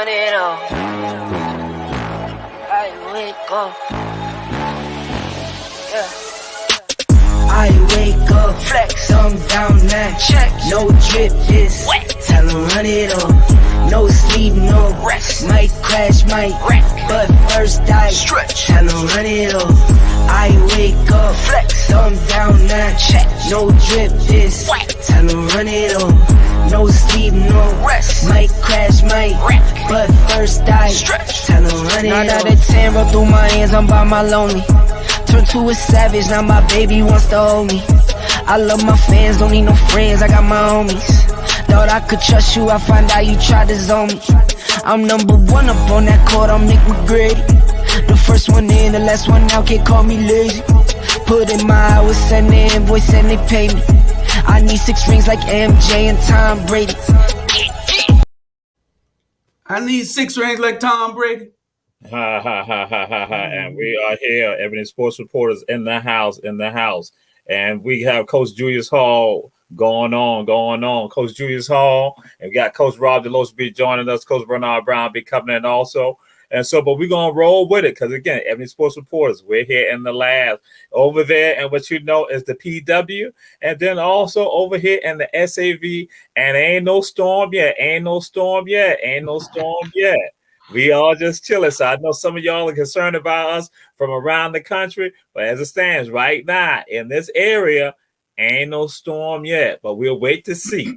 run it up. I wake up. Yeah. I wake up, flex, thumb down now. Check. No drip, just wet. Tell 'em run it up. No sleep, no Rest. Might crash, might wreck. But first I Stretch. Tell 'em run it up. I wake up, Flex. thumb down now. Check. No drip, just wet. Tell 'em run it up. No sleep, no Rest. Might crash, might wreck. But first I Stretch. Tell 'em run it up. 9 out of 10 roll through my hands, I'm by my lonely. Turned to a savage, now my baby wants to hold me. I love my fans, don't need no friends, I got my homies. Thought I could trust you, I find out you tried to zone me. I'm number one up on that court, I'm Nick McGrady. The first one in, the last one out, can't call me lazy. Put in my hours, send the invoice and they pay me. I need 6 rings like MJ and Tom Brady. I need 6 rings like Tom Brady. Ha ha ha ha ha ha! And we are here, Ebony Sports Reporters in the house, and we have Coach Julius Hall going on. Coach Julius Hall, and we got Coach Rob DeLoach be joining us. Coach Bernard Brown be coming in also, and so, but we're gonna roll with it because again, Ebony Sports Reporters, we're here in the lab over there, and what you know is the PW, and then also over here in the SAV, and ain't no storm yet. We all just chilling. So I know some of y'all are concerned about us from around the country, but as it stands right now in this area, ain't no storm yet, but we'll wait to see.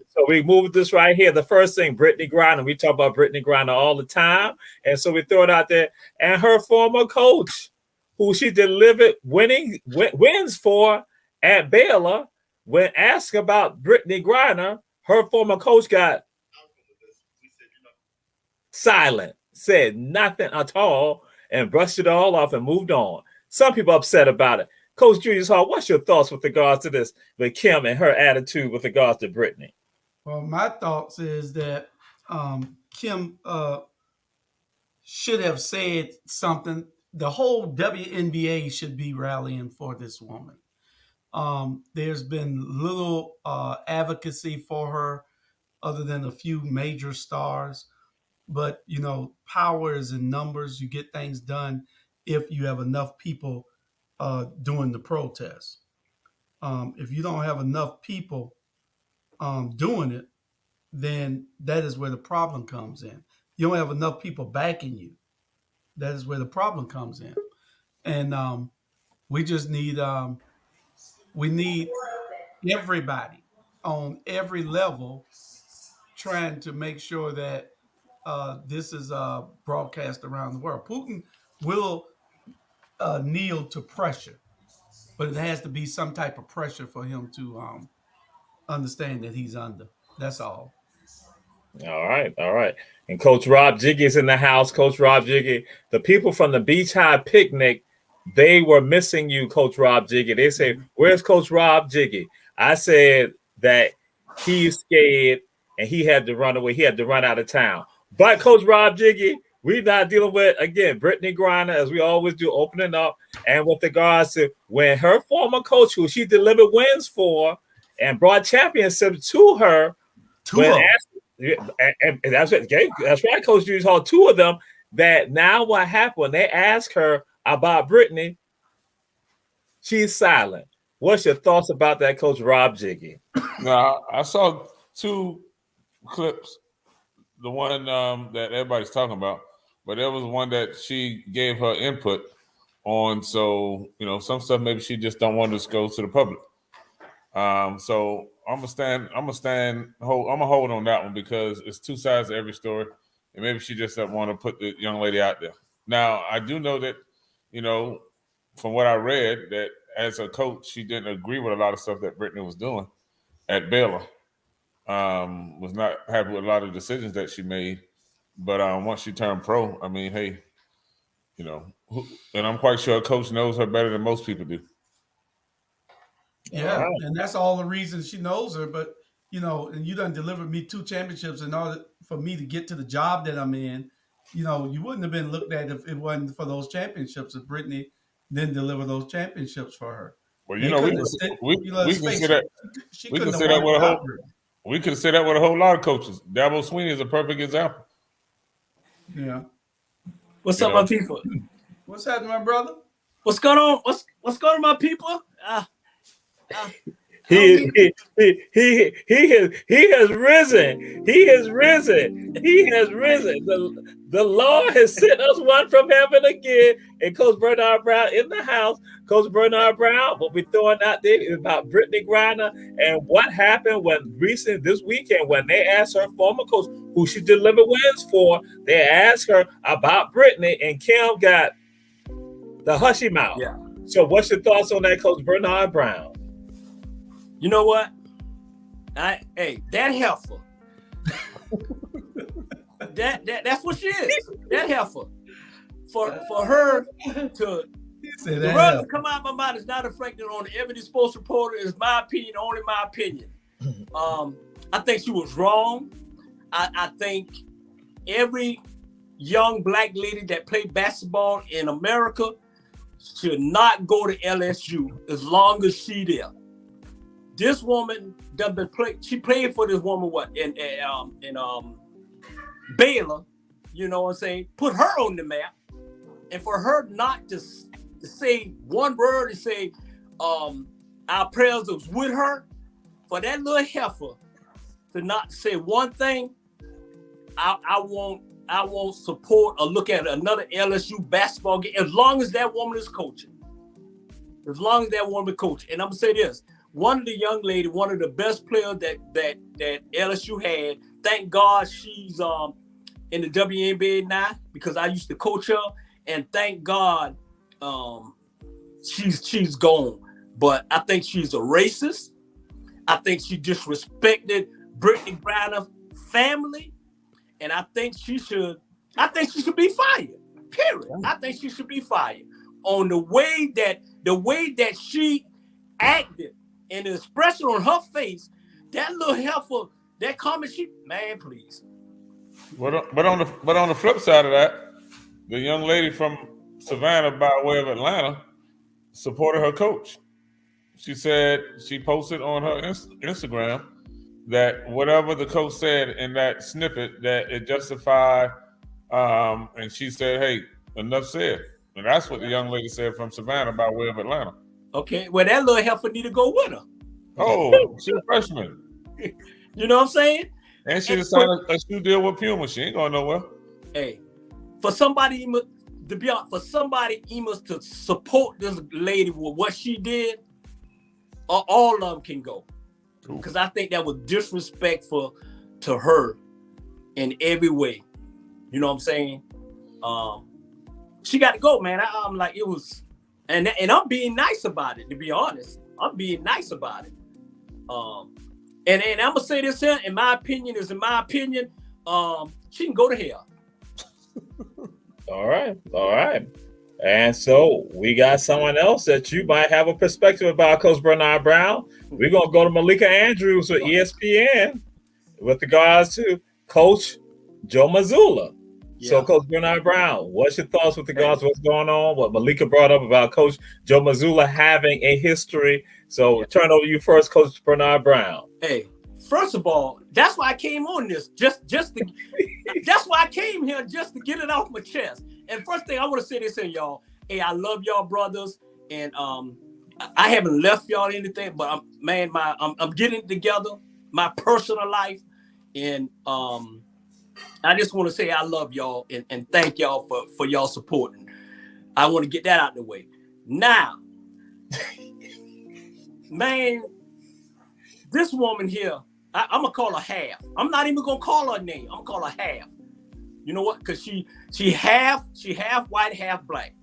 So we move this right here. The first thing, Brittany Griner. We talk about Brittany Griner all the time. And so we throw it out there. And her former coach, who she delivered wins for at Baylor, when asked about Brittany Griner, her former coach got silent, said nothing at all, and brushed it all off and moved on. Some people upset about it. Coach Julius Hall, what's your thoughts with regards to this with Kim and her attitude with regards to Brittany? Well, my thoughts is that Kim should have said something. The whole WNBA should be rallying for this woman. There's been little advocacy for her other than a few major stars. But, you know, power is in numbers. You get things done if you have enough people doing the protest. If you don't have enough people doing it, then that is where the problem comes in. You don't have enough people backing you. That is where the problem comes in. And we just need everybody on every level trying to make sure that this is broadcast around the world. Putin will kneel to pressure, but it has to be some type of pressure for him to understand that he's under. That's all. All right. And Coach Rob Jiggy is in the house. Coach Rob Jiggy, the people from the Beach High picnic, they were missing you, Coach Rob Jiggy. They say, where's Coach Rob Jiggy? I said that he's scared and he had to run away. He had to run out of town. But Coach Rob Jiggy, we're not dealing with, again, Brittany Griner, as we always do, opening up. And with regards to when her former coach, who she delivered wins for and brought championship to her, and that's right, Coach Julius Hall, 2 of them, that now what happened when they asked her about Brittany, she's silent. What's your thoughts about that, Coach Rob Jiggy? Now, I saw 2 clips. The one that everybody's talking about, but there was one that she gave her input on. So, you know, some stuff maybe she just don't want to go to the public. So I'm gonna hold on that one because it's 2 sides to every story, and maybe she just doesn't want to put the young lady out there. Now, I do know that, you know, from what I read, that as a coach, she didn't agree with a lot of stuff that Brittany was doing at Baylor. Was not happy with a lot of decisions that she made, but once she turned pro, I mean, hey, you know, and I'm quite sure a coach knows her better than most people do. Yeah, and that's all the reason she knows her. But you know, and you done delivered me 2 championships in order for me to get to the job that I'm in. You know, you wouldn't have been looked at if it wasn't for those championships. If Brittany didn't deliver those championships for her. Well, you know, we can say that. We can say that with a whole. We could have said that with a whole lot of coaches. Dabo Sweeney is a perfect example. Yeah. What's You up, know. my people? What's happening, my brother? What's going on? What's going on, my people? He has risen. He has risen. He has risen. The Lord has sent us one from heaven again. And Coach Bernard Brown in the house. Coach Bernard Brown, what we're throwing out there is about Brittany Griner and what happened this weekend when they asked her former coach who she delivered wins for. They asked her about Brittany, and Kim got the hushy mouth. Yeah. So what's your thoughts on that, Coach Bernard Brown? You know what? Hey, that heifer. That's what she is. That heifer. For her to the words that come out of my mouth is not reflected on the Ebony Sports Reporter. Is my opinion, only my opinion. I think she was wrong. I think every young black lady that played basketball in America should not go to LSU as long as she there. This woman done been play. She played for this woman in Baylor. You know what I'm saying? Put her on the map, and for her not to say one word and say our prayers was with her, for that little heifer to not say one thing, I won't support or look at another LSU basketball game as long as that woman is coaching. As long as that woman coaching, and I'm gonna say this. One of the young lady, one of the best players that LSU had. Thank God she's in the WNBA now because I used to coach her, and thank God she's gone. But I think she's a racist. I think she disrespected Brittany Griner family, and I think she should be fired. Period. I think she should be fired on the way that she acted. And the expression on her face, that little heifer, that comment, man, please. But on the flip side of that, the young lady from Savannah by way of Atlanta supported her coach. She said she posted on her Instagram that whatever the coach said in that snippet, that it justified, and she said, hey, enough said. And that's what the young lady said from Savannah by way of Atlanta. Okay, well, that little heifer need to go with her. Oh, she's a freshman. You know what I'm saying? And she signed a shoe deal with Puma. She ain't going nowhere. Hey, for somebody to support this lady with what she did, all of them can go. Because I think that was disrespectful to her in every way. You know what I'm saying? She got to go, man. I'm like, it was, and I'm being nice about it, to be honest. I'm being nice about it. And I'm gonna say this here, in my opinion, she can go to hell. All right. And so we got someone else that you might have a perspective about, Coach Bernard Brown. We're gonna go to Malika Andrews with ESPN with regards to Coach Joe Mazzulla. Yeah. So, Coach Bernard Brown, what's your thoughts with regards to what's going on? What Malika brought up about Coach Joe Mazzulla having a history. So, turn over to you first, Coach Bernard Brown. Hey, first of all, that's why I came on this. That's why I came here, just to get it off my chest. And first thing I want to say this here, y'all. Hey, I love y'all brothers, and I haven't left y'all anything, but I'm getting it together, my personal life, and I just want to say I love y'all and thank y'all for y'all supporting. I want to get that out of the way. Now, man, this woman here, I'm gonna call her half. I'm not even gonna call her name. I'm gonna call her half. You know what? Because she half white, half black.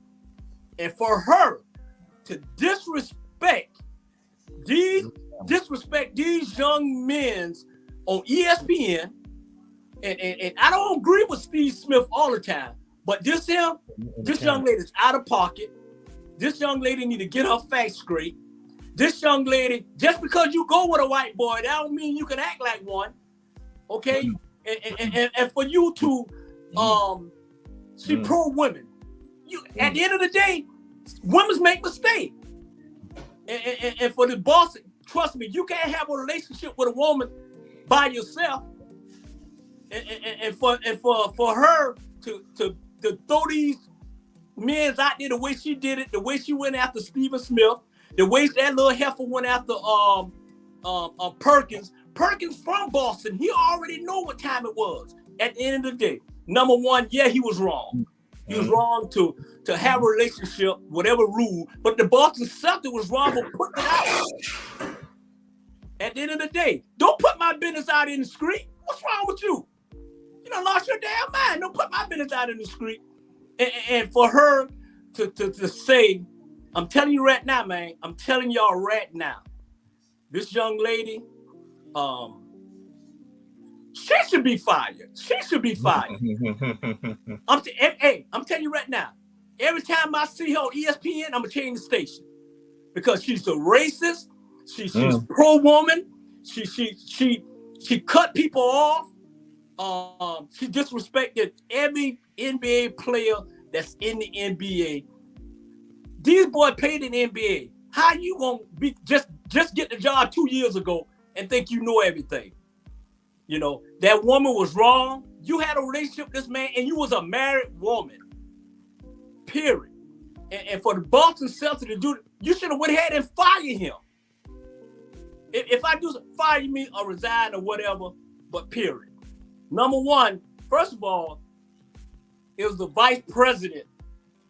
And for her to disrespect these young men on ESPN, and I don't agree with Steve Smith all the time, but this young lady's out of pocket. This young lady need to get her facts straight. This young lady, just because you go with a white boy, that don't mean you can act like one. Okay? And for you to she pro women. At the end of the day, women make mistakes. And for the boss, trust me, you can't have a relationship with a woman by yourself. and for her to throw these men out there the way she did it, the way she went after Stephen Smith, the way that little heifer went after Perkins. Perkins from Boston. He already know what time it was. At the end of the day, number one, yeah, he was wrong. He was wrong to have a relationship, whatever rule. But the Boston Celtics was wrong for putting it out. At the end of the day, don't put my business out in the street. What's wrong with you? You done lost your damn mind. Don't put my business out in the street. And for her to say, I'm telling you right now, man. I'm telling y'all right now. This young lady, she should be fired. She should be fired. I'm telling you right now. Every time I see her on ESPN, I'm gonna change the station because she's a racist. She's pro-woman. She cut people off. She disrespected every NBA player that's in the NBA. These boys played in the NBA. How you gonna be just get the job 2 years ago and think you know everything? You know, that woman was wrong. You had a relationship with this man and you was a married woman. Period. And for the Boston Celtics to do it, you should have went ahead and fired him. If I do fire me or resign or whatever, but period. Number one, first of all, it was the vice president.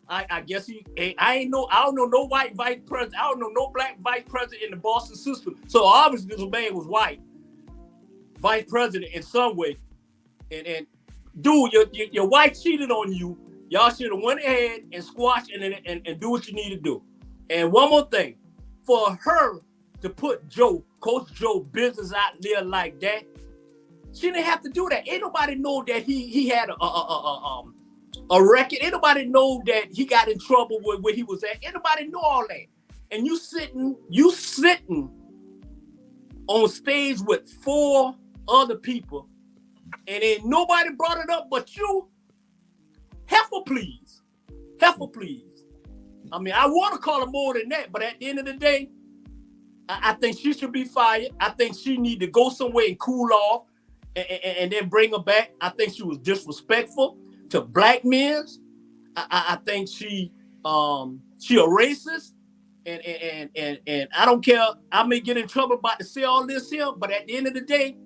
I guess I don't know no white vice president. I don't know no black vice president in the Boston system. So obviously this man was white. Vice president in some way. And dude, your wife cheated on you. Y'all should have went ahead and squash and do what you need to do. And one more thing, for her to put Coach Joe business out there like that, she didn't have to do that. Ain't nobody know that he had a record. Ain't nobody know that he got in trouble with where he was at. Ain't nobody know all that. And you sitting on stage with 4 other people, and then nobody brought it up but you. Heifer, please. Heifer, please. I mean, I want to call her more than that, but at the end of the day, I think she should be fired. I think she need to go somewhere and cool off and then bring her back. I think she was disrespectful to black men. I think she a racist. And I don't care. I may get in trouble about to say all this here, but at the end of the day,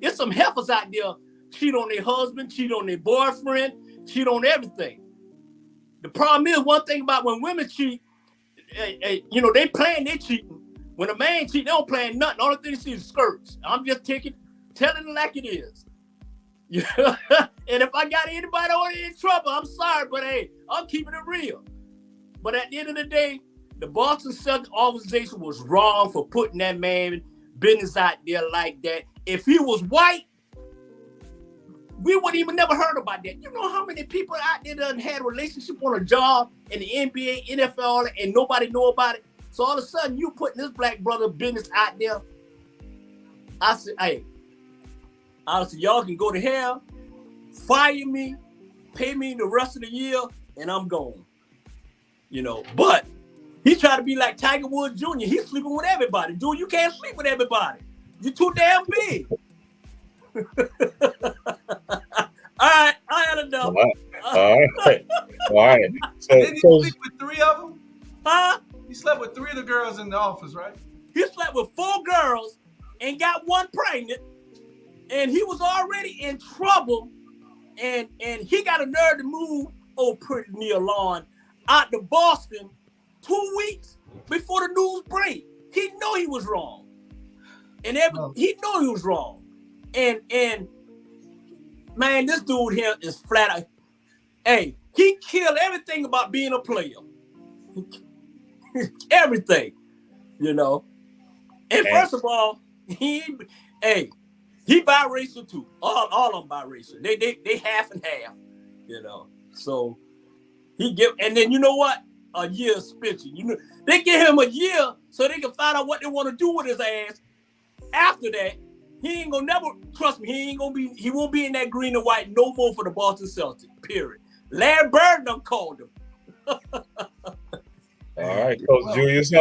there's some heifers out there cheat on their husband, cheat on their boyfriend, cheat on everything. The problem is, one thing about when women cheat, you know, they cheating. When a man cheat, they don't plan nothing. The only thing they see is skirts. I'm just telling it like it is. Yeah. And if I got anybody already in trouble, I'm sorry, but hey, I'm keeping it real. But at the end of the day, the Boston Celtics organization was wrong for putting that man business out there like that. If he was white, we wouldn't even never heard about that. You know how many people out there done had a relationship on a job in the NBA, NFL, and nobody know about it? So all of a sudden, you putting this black brother business out there. I said, hey, y'all can go to hell, fire me, pay me the rest of the year, and I'm gone. You know, but he tried to be like Tiger Woods Jr. He's sleeping with everybody. Dude, you can't sleep with everybody. You're too damn big. All right, I had enough. All right. So, didn't he sleep with 3 of them? Huh? He slept with 3 of the girls in the office, right? He slept with 4 girls and got 1 pregnant, and he was already in trouble, and he got a nerve to move old pretty Neil Lawn out to Boston 2 weeks before the news break. He know he was wrong. And he know he was wrong. And man, this dude here is flat out. Hey, he killed everything about being a player. Everything, you know. And first of all, he biracial too. All of them biracial. They half and half, you know. So and then you know what? A year spitching. You know, they give him a year so they can find out what they want to do with his ass. After that, he ain't gonna never trust me. He won't be in that green and white no more for the Boston Celtics. Period. Larry Bird done called him. All right, Coach Julius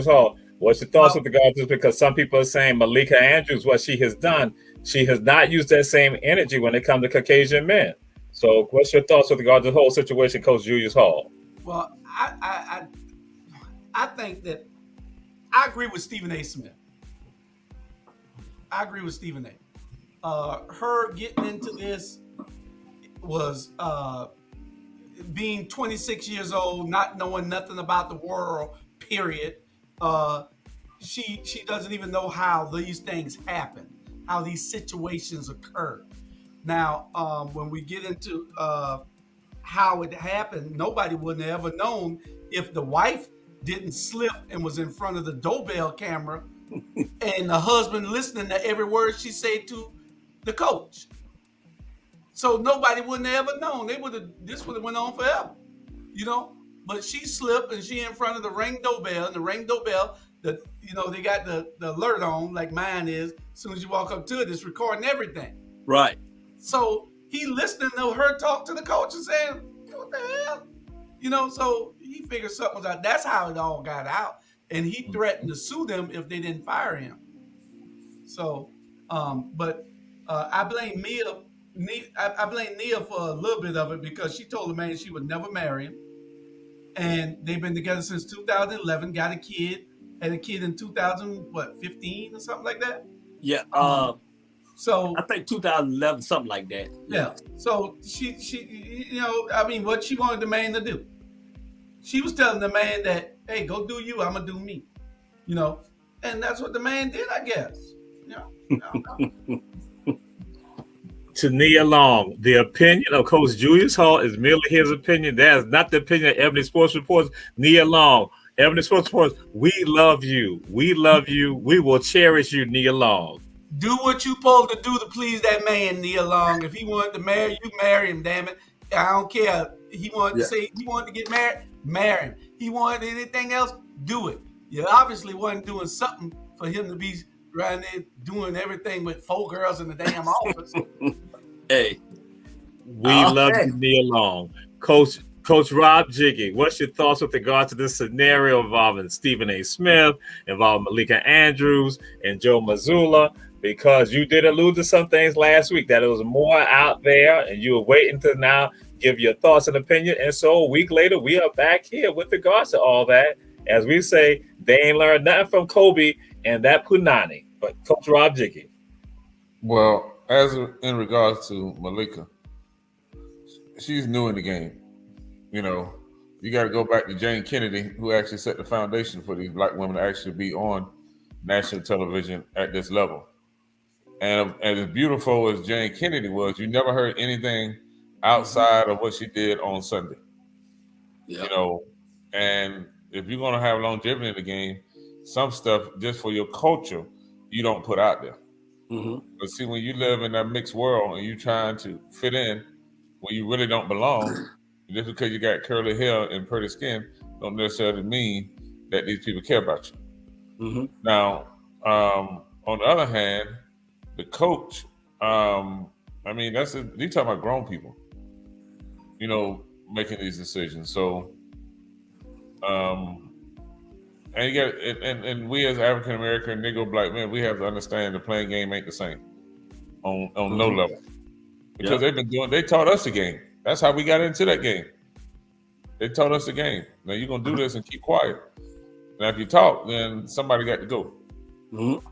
Hall. What's your thoughts with regard to this? Because some people are saying Malika Andrews, what she has done, she has not used that same energy when it comes to Caucasian men. So, what's your thoughts with regard to the whole situation, Coach Julius Hall? Well, I think that I agree with Stephen A. Smith. I agree with Stephen A. Her getting into this was being 26 years old, not knowing nothing about the world, period. She doesn't even know how these things happen, how these situations occur. Now, when we get into how it happened, nobody would have ever known if the wife didn't slip and was in front of the doorbell camera and the husband listening to every word she said to the coach. So nobody wouldn't have ever known. This would have went on forever, you know. But she slipped and she in front of the Ring doorbell, and the Ring doorbell, they got the alert on like mine is. As soon as you walk up to it, it's recording everything. Right. So he listening to her talk to the coach and saying, "What the hell?" You know. So he figured something was out. That's how it all got out, and he threatened to sue them if they didn't fire him. So, but I blame Mia. I blame Nia for a little bit of it because she told the man she would never marry him. And they've been together since 2011, got a kid, had a kid in 2015 or something like that? Yeah. So I think 2011, something like that. Yeah. So she, what she wanted the man to do. She was telling the man that, hey, go do you, I'm going to do me. And that's what the man did, I guess. To Nia Long, the opinion of Coach Julius Hall is merely his opinion. That is not the opinion of Ebony Sports Reports. Nia Long, Ebony Sports Reports, we love you. We love you. We will cherish you, Nia Long. Do what you supposed to do to please that man, Nia Long. If he wanted to marry you, marry him, damn it. I don't care. He wanted to say he wanted to get married, marry him. He wanted anything else, do it. You obviously wasn't doing something for him to be right there doing everything with 4 girls in the damn office. Hey, we love you, Nia Long. Coach Rob Jiggy, what's your thoughts with regard to this scenario involving Stephen A. Smith, involving Malika Andrews and Joe Mazzulla? Because you did allude to some things last week that it was more out there, and you were waiting to now give your thoughts and opinion. And so a week later, we are back here with regards to all that. As we say, they ain't learned nothing from Kobe and that Punani. But Coach Rob Jiggy. Well, as in regards to Malika, she's new in the game. You got to go back to Jane Kennedy, who actually set the foundation for these black women to actually be on national television at this level. And as beautiful as Jane Kennedy was, you never heard anything outside of what she did on Sunday. Yeah. And if you're going to have longevity in the game, some stuff just for your culture, you don't put out there. Mm-hmm. But see, when you live in that mixed world and you're trying to fit in where you really don't belong, just because you got curly hair and pretty skin don't necessarily mean that these people care about you. Mm-hmm. Now, on the other hand, the coach, you're talking about grown people, making these decisions. So, and you got, and we as African American, Negro, black men, we have to understand the playing game ain't the same on no level, because they taught us the game. That's how we got into that game. They taught us the game. Now you're gonna do this and keep quiet. Now if you talk, then somebody got to go. Mm-hmm.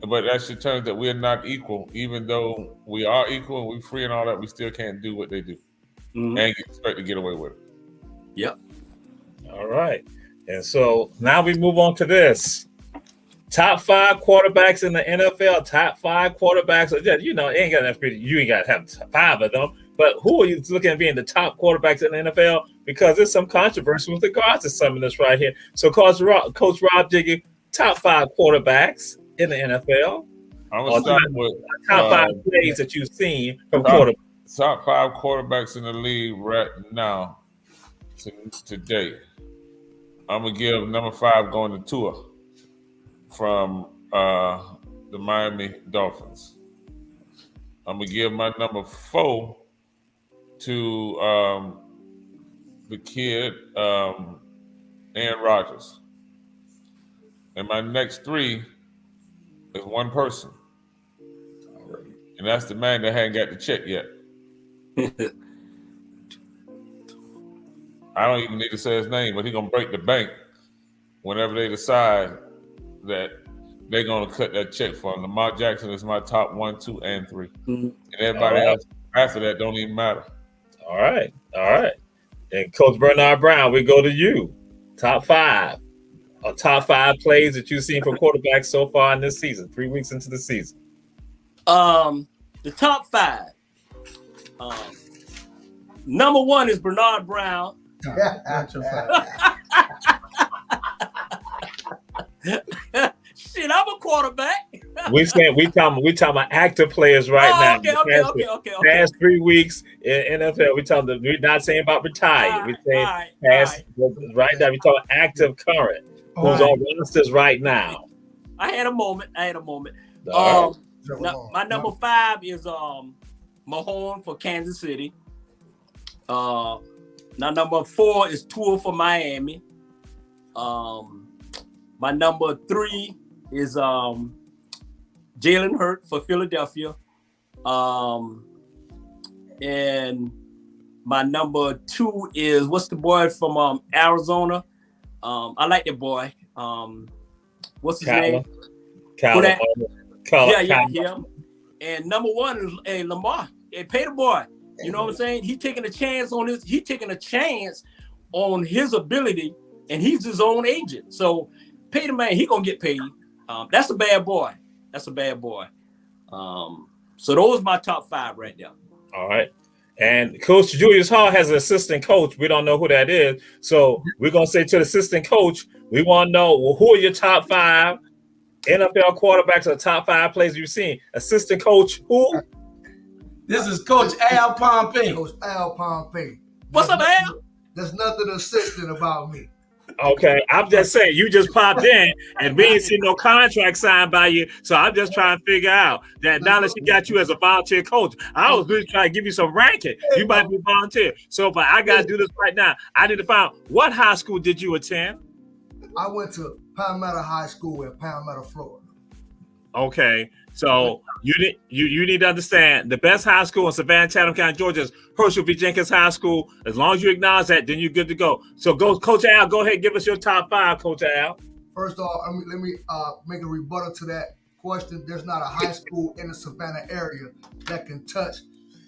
But that should turn that we're not equal, even though we are equal and we're free and all that. We still can't do what they do, and expect to get away with it. Yep. All right. And so now we move on to this. Top 5 quarterbacks in the NFL. Top 5 quarterbacks. You ain't got to have 5 of them. But who are you looking at being the top quarterbacks in the NFL? Because there's some controversy with regards to some of this right here. So Coach Rob Jiggy, top 5 quarterbacks in the NFL. I'm going to start with top 5 plays that you've seen from quarterbacks. Top 5 quarterbacks in the league right now, today. I'm going to give number 5 going to Tua from the Miami Dolphins. I'm going to give my number 4 to the kid, Aaron Rodgers. And my next 3 is one person. and that's the man that hadn't got the check yet. I don't even need to say his name, but he's gonna break the bank whenever they decide that they're gonna cut that check for him. Lamar Jackson is my top 1, 2, and 3, and everybody else after that don't even matter. All right. And Coach Bernard Brown, we go to you. Top 5 plays that you've seen from quarterbacks so far in this season, 3 weeks into the season. The top 5. Number 1 is Bernard Brown. Shit, I'm a quarterback. we talking about active players right now. Okay. Past 3 weeks in NFL, we're not saying about retired. We're saying past right now. We're talking active current. Who's on rosters right now? I had a moment. My number 5 is Mahomes for Kansas City. Now number 4 is Tua for Miami. My number 3 is Jalen Hurts for Philadelphia. And my number 2 is what's the boy from Arizona? I like that boy. What's his name? Him. And number 1 is Lamar. Pay the boy. You know what I'm saying? He's taking a chance on his ability, and he's his own agent. So pay the man. He gonna get paid. That's a bad boy. So those are my top 5 right now. All right. And Coach Julius Hall has an assistant coach. We don't know who that is. So we're going to say to the assistant coach, we want to know, who are your top 5 NFL quarterbacks or top 5 players you've seen? Assistant coach who? This is Coach Al Pompey. Coach Al Pompey. What's up, Al? There's nothing assistant about me. Okay, I'm just saying, you just popped in and we ain't seen no contract signed by you. So I'm just trying to figure out that now that she got you as a volunteer coach, I was really trying to give you some ranking. You might be volunteer. So, but I got to do this right now. I need to find out, what high school did you attend? I went to Palmetto High School in Palmetto, Florida. Okay, so you need to understand the best high school in Savannah, Chatham County, Georgia is Herschel V. Jenkins High School. As long as you acknowledge that, then you're good to go. So go, Coach Al, go ahead and give us your top 5, Coach Al. First off, let me make a rebuttal to that question. There's not a high school in the Savannah area that can touch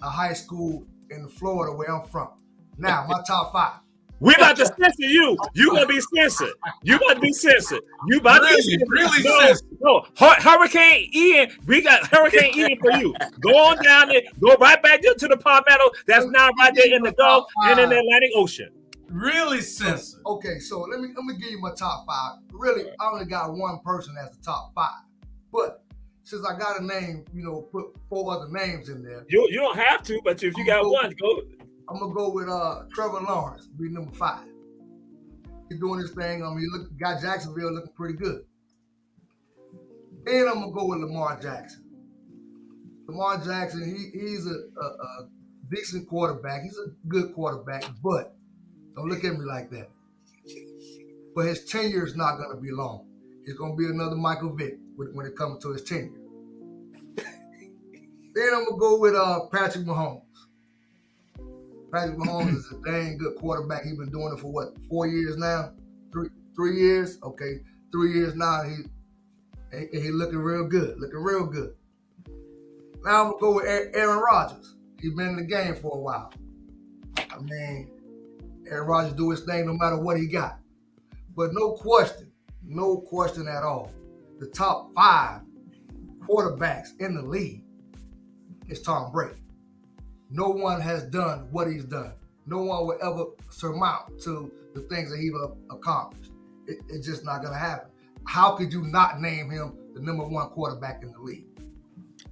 a high school in Florida where I'm from. Now, my top 5. We about to censor you. You gonna be censored. You about to be censored. You about to be censored. Really censored. No, Hurricane Ian. We got Hurricane Ian for you. Go on down there. Go right back there to the Palmetto. That's now right there in the Gulf and in the Atlantic Ocean. Really censored. Okay, so let me give you my top 5. Really, I only got one person as the top 5, but since I got a name, put 4 other names in there. You don't have to, but if you got one, go. I'm gonna go with Trevor Lawrence, be number 5. He's doing his thing. Got Jacksonville looking pretty good. Then I'm gonna go with Lamar Jackson. Lamar Jackson, he's a decent quarterback. He's a good quarterback, but don't look at me like that. But his tenure is not gonna be long. He's gonna be another Michael Vick when it comes to his tenure. Then I'm gonna go with Patrick Mahomes. Patrick Mahomes is a dang good quarterback. He's been doing it for 4 years now? 3 years? Okay, 3 years now. He looking real good. Now I'm gonna go with Aaron Rodgers. He's been in the game for a while. Aaron Rodgers do his thing no matter what he got. But no question at all. The top 5 quarterbacks in the league is Tom Brady. No one has done what he's done. No one will ever surmount to the things that he's accomplished. It's just not going to happen. How could you not name him the number 1 quarterback in the league?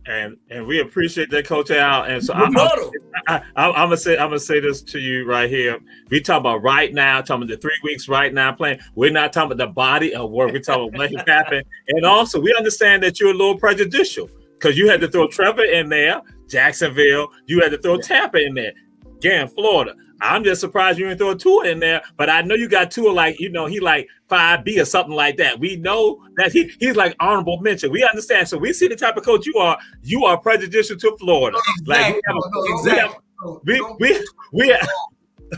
And we appreciate that, Coach Al. And so I'm gonna say this to you right here. We talk about right now, talking about the 3 weeks right now playing. We're not talking about the body of work. We're talking about what has happened. And also, we understand that you're a little prejudicial because you had to throw Trevor in there. Jacksonville, you had to throw Tampa in there. Again, Florida. I'm just surprised you didn't throw Tua in there, but I know you got Tua like, he like 5B or something like that. We know that he's like honorable mention. We understand. So we see the type of coach you are. You are prejudicial to Florida. Exactly.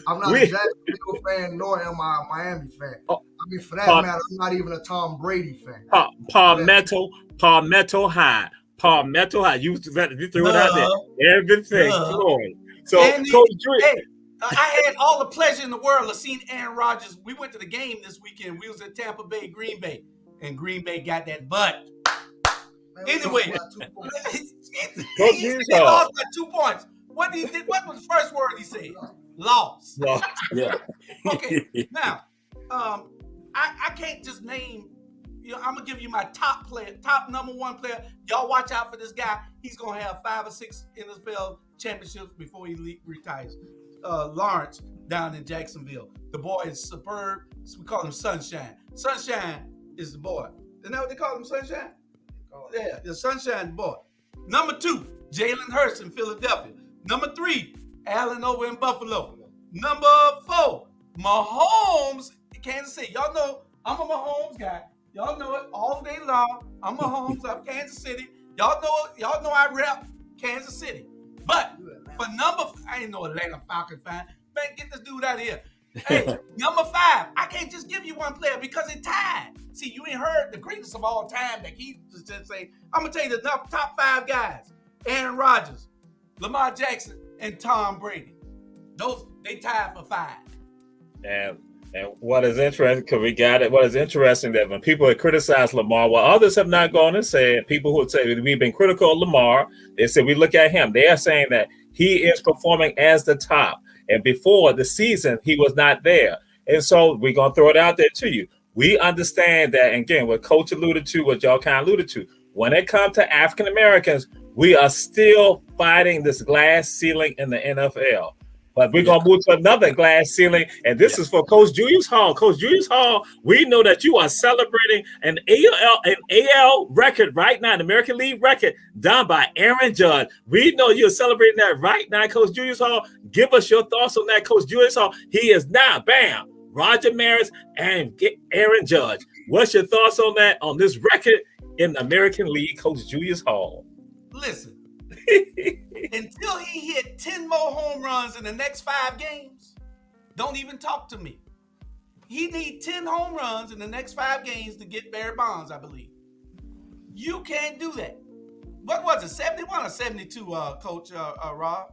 I'm not a Jacksonville fan, nor am I a Miami fan. I mean, for that matter, I'm not even a Tom Brady fan. Palmetto High. Palmetto High. You threw it out there. Everything. Florida. So, Coach Drew. Hey, I had all the pleasure in the world of seeing Aaron Rodgers. We went to the game this weekend. We was at Tampa Bay, Green Bay, and Green Bay got that butt. Anyway, he lost by 2 points. What was the first word he said? Lost. Yeah. Okay. Now, I can't just name. I'm gonna give you my top number one player. Y'all watch out for this guy. He's gonna have 5 or 6 NFL championships before he retires. Lawrence down in Jacksonville. The boy is superb. We call him Sunshine. Sunshine is the boy. Isn't that what they call him, Sunshine? Yeah, the Sunshine boy. Number 2, Jalen Hurts in Philadelphia. Number 3, Allen over in Buffalo. Number 4, Mahomes in Kansas City. Y'all know I'm a Mahomes guy. Y'all know it all day long. I'm Mahomes of Kansas City. Y'all know I rep Kansas City. But for I ain't no Atlanta Falcons fan. Man, get this dude out of here. Hey, number 5. I can't just give you one player because it tied. See, you ain't heard the greatest of all time that he just say. I'm gonna tell you the top 5 guys: Aaron Rodgers, Lamar Jackson, and Tom Brady. They tied for 5. And what is interesting, because we got it. What is interesting that when people have criticized Lamar, well, others have not gone and said, people who would say we've been critical of Lamar, they said we look at him. They are saying that he is performing as the top. And before the season, he was not there. And so we're going to throw it out there to you. We understand that, and again, what Coach alluded to, what y'all kind of alluded to, when it comes to African Americans, we are still fighting this glass ceiling in the NFL. But we're going to move to another glass ceiling, and this is for Coach Julius Hall. Coach Julius Hall, we know that you are celebrating an AL record right now, an American League record done by Aaron Judge. We know you're celebrating that right now, Coach Julius Hall. Give us your thoughts on that, Coach Julius Hall. He is now, bam, Roger Maris and Aaron Judge. What's your thoughts on that, on this record in the American League, Coach Julius Hall? Listen. Until he hit 10 more home runs in the next 5 games, don't even talk to me. He need 10 home runs in the next 5 games to get Barry Bonds, I believe. You can't do that. What was it, 71 or 72, Coach Rob?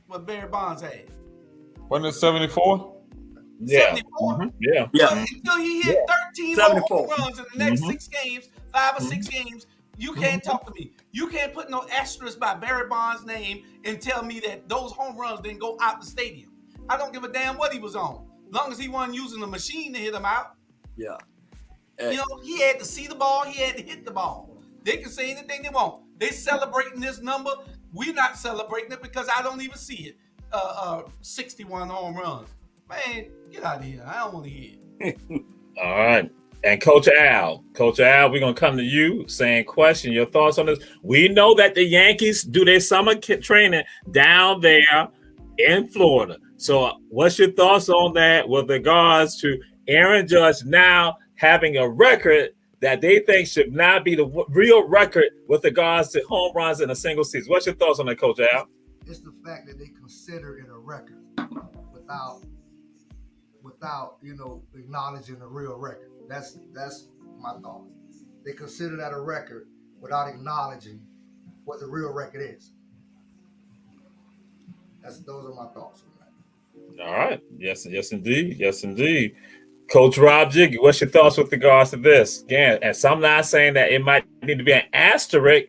What Barry Bonds had? Wasn't it 74? Yeah. 74? Mm-hmm. Yeah. Until he hit 13 more home runs in the next 6 games, 5 or 6 games, you can't talk to me. You can't put no asterisk by Barry Bonds' name and tell me that those home runs didn't go out the stadium. I don't give a damn what he was on. As long as he wasn't using the machine to hit him out. Yeah. He had to see the ball. He had to hit the ball. They can say anything they want. They celebrating this number. We're not celebrating it because I don't even see it. 61 home runs. Man, get out of here. I don't want to hear it. All right. And Coach Al, we're going to come to you saying, question your thoughts on this. We know that the Yankees do their summer training down there in Florida. So what's your thoughts on that with regards to Aaron Judge now having a record that they think should not be the real record with regards to home runs in a single season? What's your thoughts on that, Coach Al? It's the fact that they consider it a record without acknowledging the real record. That's my thought. They consider that a record without acknowledging what the real record is. Those are my thoughts on that. All right. Yes, indeed. Coach Rob Jiggy, what's your thoughts with regards to this? Again, and some not saying that it might need to be an asterisk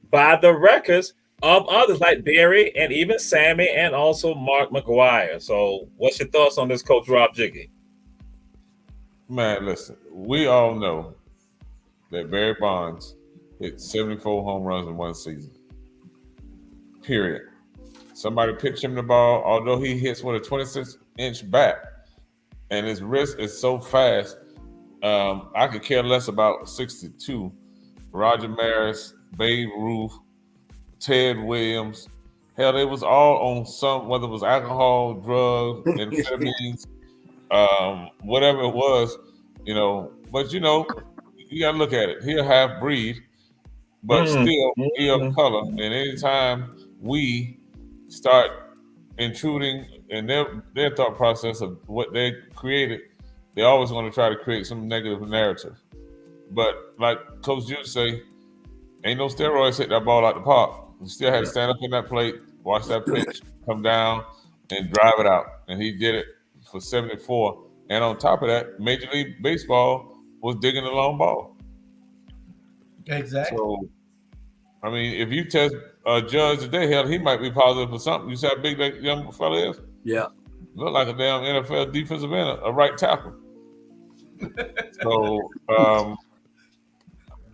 by the records of others like Barry and even Sammy and also Mark McGwire. So what's your thoughts on this, Coach Rob Jiggy? Man, listen, we all know that Barry Bonds hit 74 home runs in one season. Period. Somebody pitched him the ball, although he hits with a 26-inch bat, and his wrist is so fast, I could care less about 62. Roger Maris, Babe Ruth, Ted Williams, Hell, it was all on some, whether it was alcohol, drugs, amphetamines, whatever it was, you know. But you know, you gotta look at it. He a half breed, but still he of color. And anytime we start intruding in their thought process of what they created, they always want to try to create some negative narrative. But like Coach Jude say, ain't no steroids hit that ball out the park. You still had to stand up in that plate, watch that pitch, come down, and drive it out. And he did it for 74. And on top of that, Major League Baseball was digging the long ball. Exactly. So, I mean, if you test a judge today, hell, he might be positive for something. You see how big that young fella is? Yeah. Look like a damn NFL defensive end, a right tackle. So,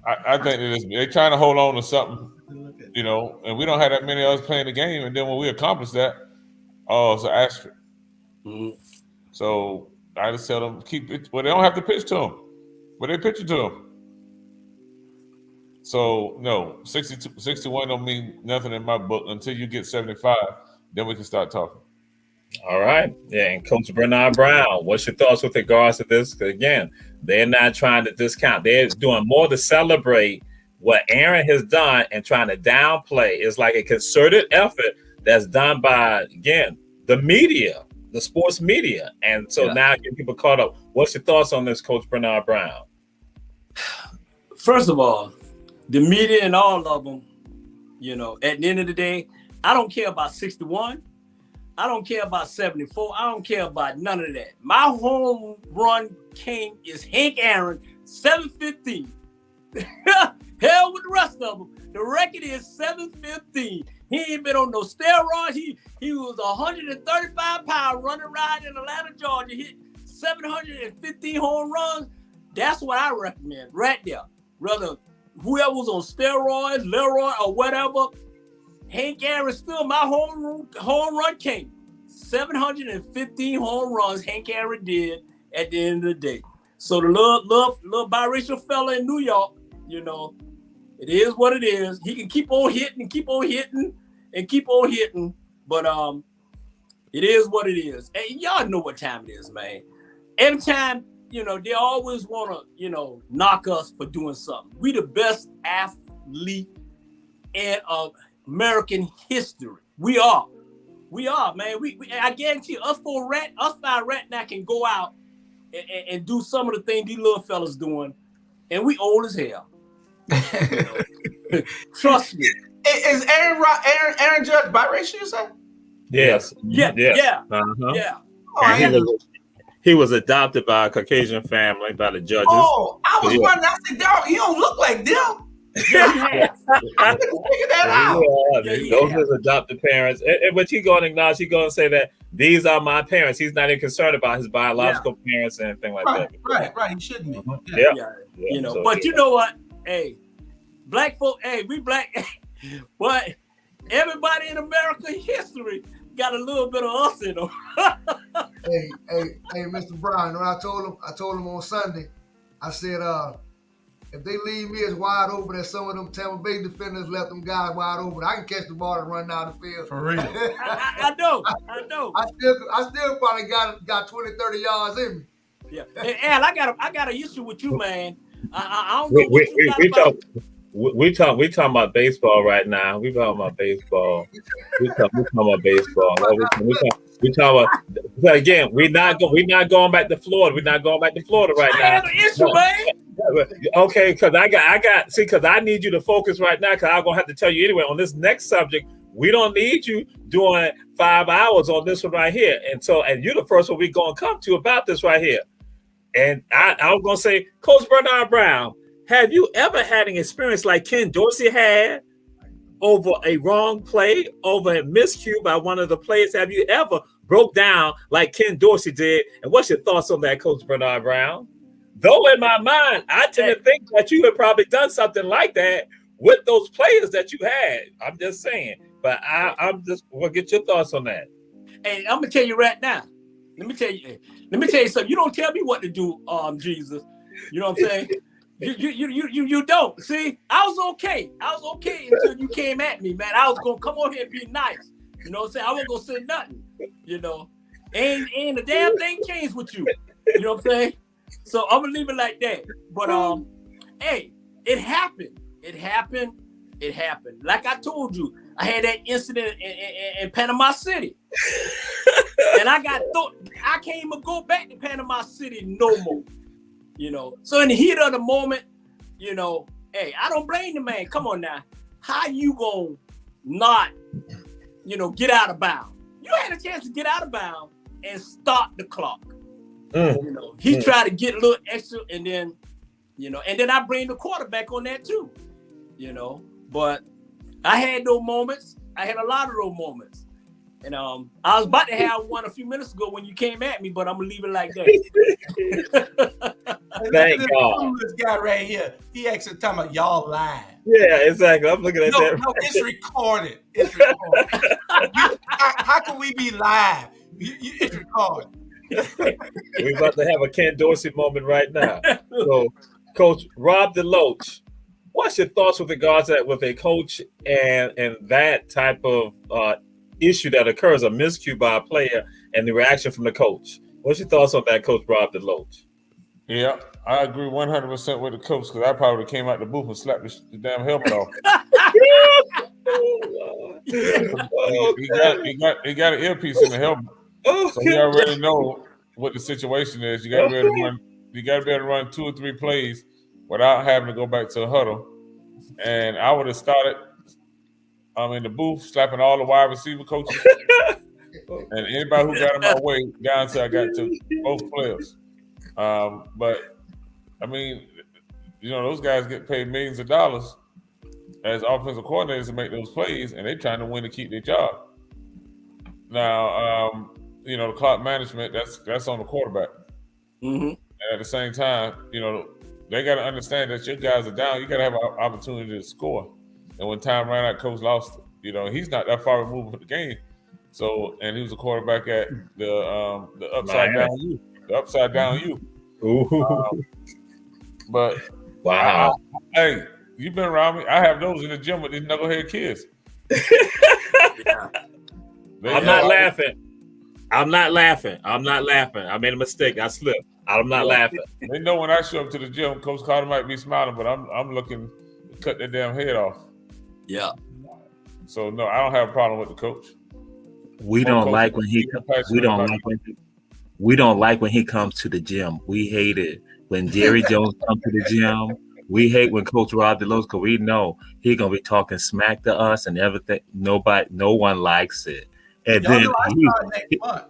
I think that they're trying to hold on to something, you know, and we don't have that many of us playing the game. And then when we accomplish that, oh, it's an asterisk. Mm-hmm. So I just tell them, keep it. Well, they don't have to pitch to them, but they pitch it to them. So, no, 61 don't mean nothing in my book until you get 75. Then we can start talking. All right. Yeah. And Coach Bernard Brown, what's your thoughts with regards to this? Again, they're not trying to discount. They're doing more to celebrate what Aaron has done and trying to downplay. It's like a concerted effort that's done by, again, the media, the sports media. And so now getting people caught up. What's your thoughts on this, Coach Bernard Brown? First of all, the media and all of them, you know, at the end of the day, I don't care about 61. I don't care about 74. I don't care about none of that. My home run king is Hank Aaron, 715. Hell with the rest of them. The record is 715. He ain't been on no steroids. He was 135 pounds running around in Atlanta, Georgia, hit 715 home runs. That's what I recommend right there. Whether whoever was on steroids, Leroy, or whatever, Hank Aaron still my home run king. 715 home runs Hank Aaron did at the end of the day. So the little biracial fella in New York, you know, it is what it is. He can keep on hitting and keep on hitting and keep on hitting, but it is what it is. And y'all know what time it is, man. Every time, you know, they always want to, you know, knock us for doing something. We the best athlete in American history. We are, man. We I guarantee you, us five rat now can go out and do some of the things these little fellas doing, and we old as hell. You know? Trust me. Is Aaron Judge biracial, you say? Yes. Yeah. Uh-huh. Yeah. Oh, he was adopted by a Caucasian family, by the judges. Oh, I was wondering. I said, dog, he don't look like them. Yeah. I couldn't figure that out. Those are his adopted parents. But he going to acknowledge, he going to say that these are my parents. He's not even concerned about his biological parents and anything like that. Right. He shouldn't be. Yeah. You know, So, but you know what? Hey, black folk, we black, but everybody in American history got a little bit of us in them. hey, Mr. Brown, you know what I told him on Sunday, I said, if they leave me as wide open as some of them Tampa Bay defenders left them guys wide open, I can catch the ball and run down the field. For real. I know. I still probably got 20, 30 yards in me. Yeah. Hey, Al, I got an issue with you, man. I don't know what you got about. We talking about baseball right now. We talking about baseball. We talking about baseball. We talking about again. We're not going back to Florida. We're not going back to Florida right now. I have an issue, man. Okay, because because I need you to focus right now. Because I'm gonna have to tell you anyway on this next subject. We don't need you doing 5 hours on this one right here. And you're the first one we're gonna come to about this right here. And I was gonna say, Coach Bernard Brown, have you ever had an experience like Ken Dorsey had over a wrong play, over a miscue by one of the players? Have you ever broke down like Ken Dorsey did? And what's your thoughts on that, Coach Bernard Brown? Though in my mind, I tend to think that you had probably done something like that with those players that you had. I'm just saying. But I'm just want to get your thoughts on that. Hey, I'm gonna tell you right now. Let me tell you something. You don't tell me what to do, Jesus. You know what I'm saying? You don't. See, I was okay. Until you came at me, man. I was gonna come on here and be nice. You know what I'm saying? I wasn't gonna say nothing. You know, ain't the damn thing changed with you. You know what I'm saying? So I'm gonna leave it like that. But hey, it happened. It happened. Like I told you, I had that incident in Panama City, and I can't even go back to Panama City no more. You know, so in the heat of the moment, you know, hey, I don't blame the man. Come on now, how you gonna not, you know, get out of bounds? You had a chance to get out of bounds and start the clock. You know, he tried to get a little extra, and then, you know, and then I bring the quarterback on that too. You know, but I had those moments. I had a lot of those moments. And I was about to have one a few minutes ago when you came at me, but I'm gonna leave it like that. Thank God. This guy right here, he actually talking about y'all live. Yeah, exactly. I'm looking at that. No, it's recorded. It's recorded. How can we be live? It's recorded. We're about to have a Ken Dorsey moment right now. So, Coach Rob DeLoach, what's your thoughts with regards to that with a coach and that type of issue that occurs, a miscue by a player and the reaction from the coach? What's your thoughts on that, Coach Rob DeLoach? Yeah, I agree 100% with the coach because I probably came out the booth and slapped the damn helmet off. He got an earpiece in the helmet, so he already know what the situation is. You got to be able to run. You got to be able to run 2 or 3 plays without having to go back to the huddle. And I would have started in the booth slapping all the wide receiver coaches and anybody who got in my way down until I got to both players. But I mean, you know, those guys get paid millions of dollars as offensive coordinators to make those plays, and they're trying to win to keep their job. Now, you know, the clock management, that's on the quarterback. Mm-hmm. And at the same time, you know, they got to understand that your guys are down. You got to have an opportunity to score. And when time ran out, coach lost it. You know, he's not that far removed from the game. So, and he was a quarterback at the upside down U. The upside down U. But wow, hey, you've been around me. I have those in the gym with these knucklehead kids. I'm not laughing. I made a mistake. I slipped. I'm not laughing. They know when I show up to the gym, Coach Carter might be smiling, but I'm looking to cut their damn head off. Yeah. So no, I don't have a problem with the coach. We don't like when he comes to the gym. We hate it when Jerry Jones comes to the gym. We hate when Coach Rob DeLoach, because we know he's gonna be talking smack to us and everything. No one likes it. And Y'all then know I start next month.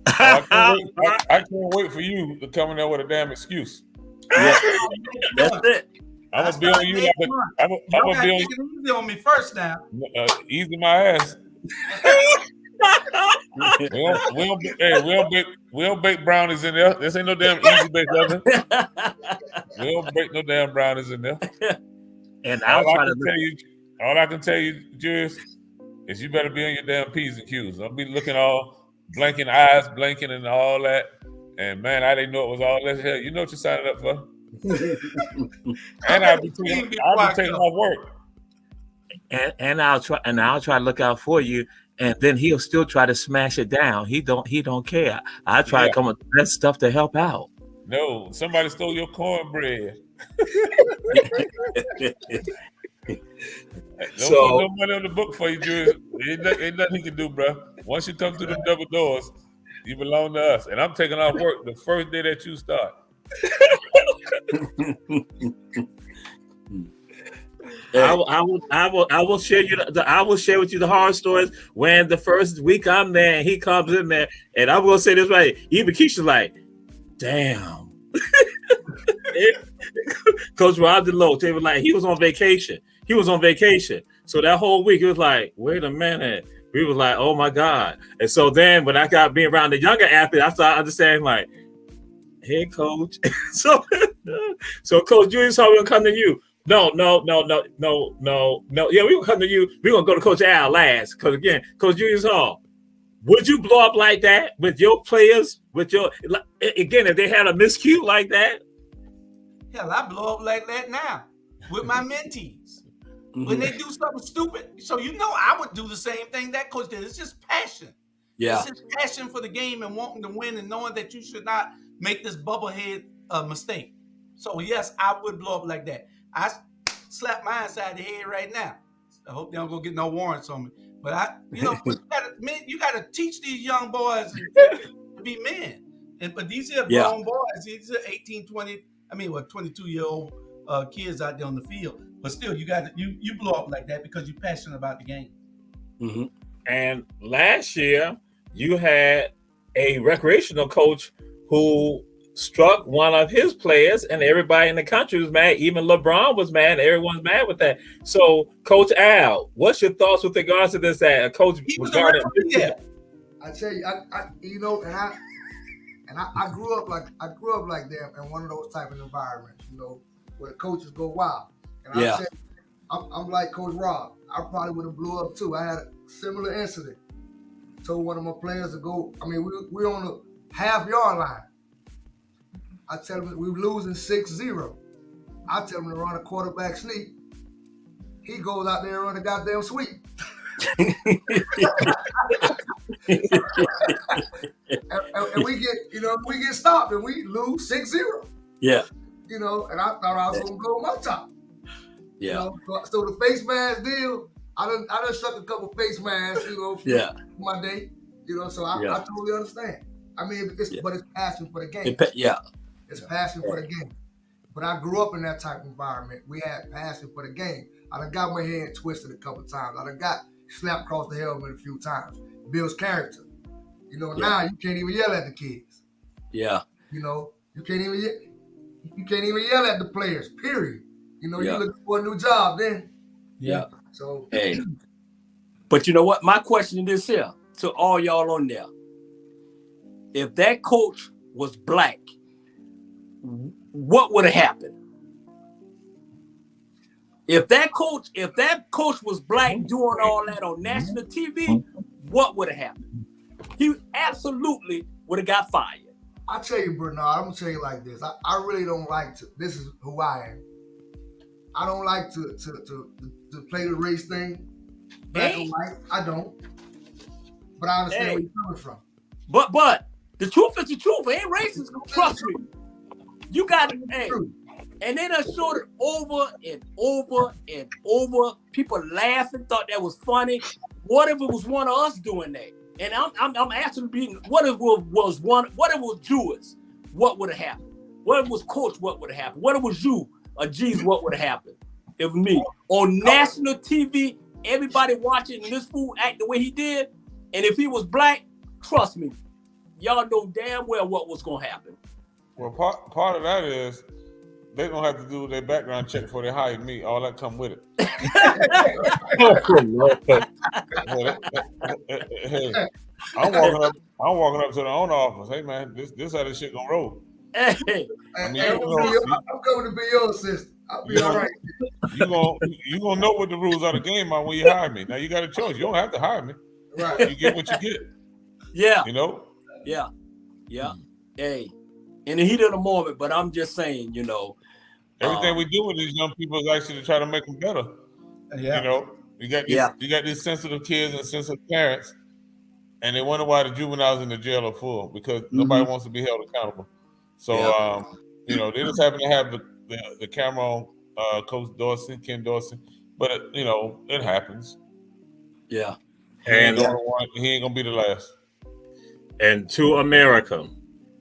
I can't wait for you to come in there with a damn excuse. Yeah. That's it. I'm gonna be on you. I'm gonna be on you. Easy on me first now. Easy my ass. we don't bake brownies in there. This ain't no damn easy bake oven. We don't bake no damn brownies in there. And all I can tell you, Julius, is you better be on your damn P's and Q's. Don't be looking all blinking eyes, blinking and all that. And man, I didn't know it was all that. Hell, you know what you're signing up for. And I'll be taking off work. And I'll try to look out for you. And then he'll still try to smash it down. He don't care. I try to come up with the best stuff to help out. No, somebody stole your cornbread. Don't put no money on the book for you, Julius. Ain't nothing he can do, bro. Once you come through them double doors, you belong to us. And I'm taking off work the first day that you start. I will share you. I will share with you the horror stories when the first week I'm there and he comes in there, and I'm gonna say this right. Even Keisha's like, "Damn." Coach Rob DeLoach, they were like, he was on vacation. So that whole week it was like, wait a minute. We was like, oh my God. And so then when I got being around the younger athletes, I started understanding like, hey, coach. so Coach Julius, how we gonna come to you? No. Yeah, we gonna come to you. We're gonna go to Coach Al last. Because again, Coach Julius Hall, would you blow up like that with your players? Again, if they had a miscue like that? Hell, I blow up like that now with my mentees. when they do something stupid. So I would do the same thing that coach did. It's just passion. Yeah. It's just passion for the game and wanting to win and knowing that you should not make this bubblehead mistake. So yes, I would blow up like that. I slap my inside the head right now. I hope they don't go get no warrants on me. But you gotta teach these young boys to be men. But these are grown boys. These are 18, 20, 22-year-old kids out there on the field. But still, you blow up like that because you're passionate about the game. Mm-hmm. And last year, you had a recreational coach who struck one of his players, and everybody in the country was mad. Even LeBron was mad. Everyone's mad with that. So, Coach Al, what's your thoughts with regards to this? That Coach regarding I tell you, I grew up like that in one of those type of environments, where the coaches go wild. And I tell you, I'm like Coach Rob. I probably would have blew up too. I had a similar incident. Told one of my players to go. We're on the half-yard line. I tell him we were losing 6-0. I tell him to run a quarterback sneak. He goes out there and run a goddamn sweep. and we get stopped and we lose 6-0. Yeah. And I thought I was gonna go my top. Yeah. So the face mask deal, I done sucked a couple face masks, for my day. So I totally understand. But it's passion for the game. It's passion for the game. But I grew up in that type of environment. We had passion for the game. I done got my head twisted a couple times. I done got slapped across the helmet a few times. Builds character. Now you can't even yell at the kids. Yeah. You can't even yell at the players, period. You're looking for a new job then. Yeah. So hey. But you know what? My question is here to all y'all on there. If that coach was black, what would have happened? If that coach was black doing all that on national TV, what would have happened? He absolutely would have got fired. I tell you, Bernard, I'm gonna tell you like this. I really don't like to. This is who I am. I don't like to play the race thing, black and white. I don't. But I understand where you're coming from. But the truth is the truth. It ain't racist. Trust me. You got it. Hey. And they done showed it over and over and over. People laughing, thought that was funny. What if it was one of us doing that? And I'm asking, what if it was Jewish? What would have happened? What if it was Coach? What would have happened? What if it was you or G's? What would have happened? If me on national TV, everybody watching this fool act the way he did, and if he was black, trust me, y'all know damn well what was gonna happen. Well, part of that is they don't have to do their background check before they hire me. All that come with it. Hey, I'm walking up to the owner office. Hey man, this how this shit gonna roll. Hey. I'm coming to be your assistant. I'll be all right. You gonna know what the rules of the game are when you hire me. Now you got a choice. You don't have to hire me. Right. You get what you get. Yeah. Yeah. Hey. In the heat of the moment, but I'm just saying, everything we do with these young people is actually to try to make them better. Yeah. You got these sensitive kids and sensitive parents, and they wonder why the juveniles in the jail are full because nobody wants to be held accountable. So, they just happen to have the camera on Coach Dorsey, Ken Dorsey, but it happens. Yeah, and he ain't gonna be the last. And to America,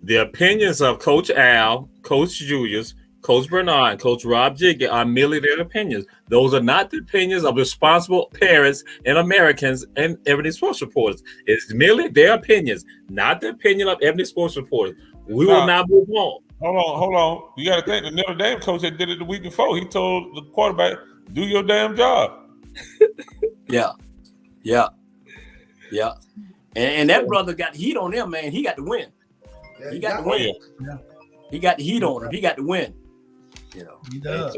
the opinions of Coach Al, Coach Julius, Coach Bernard, and Coach Rob Jiggy are merely their opinions. Those are not the opinions of responsible parents and Americans and Ebony Sports Reporters. It's merely their opinions, not the opinion of Ebony Sports Reporters. We will now move on. Hold on. You got to think the Notre Dame coach that did it the week before. He told the quarterback, "Do your damn job." Yeah. And that brother got heat on him, man. He got to win. He got to win. Yeah. He got the heat on him. He got to win. He does.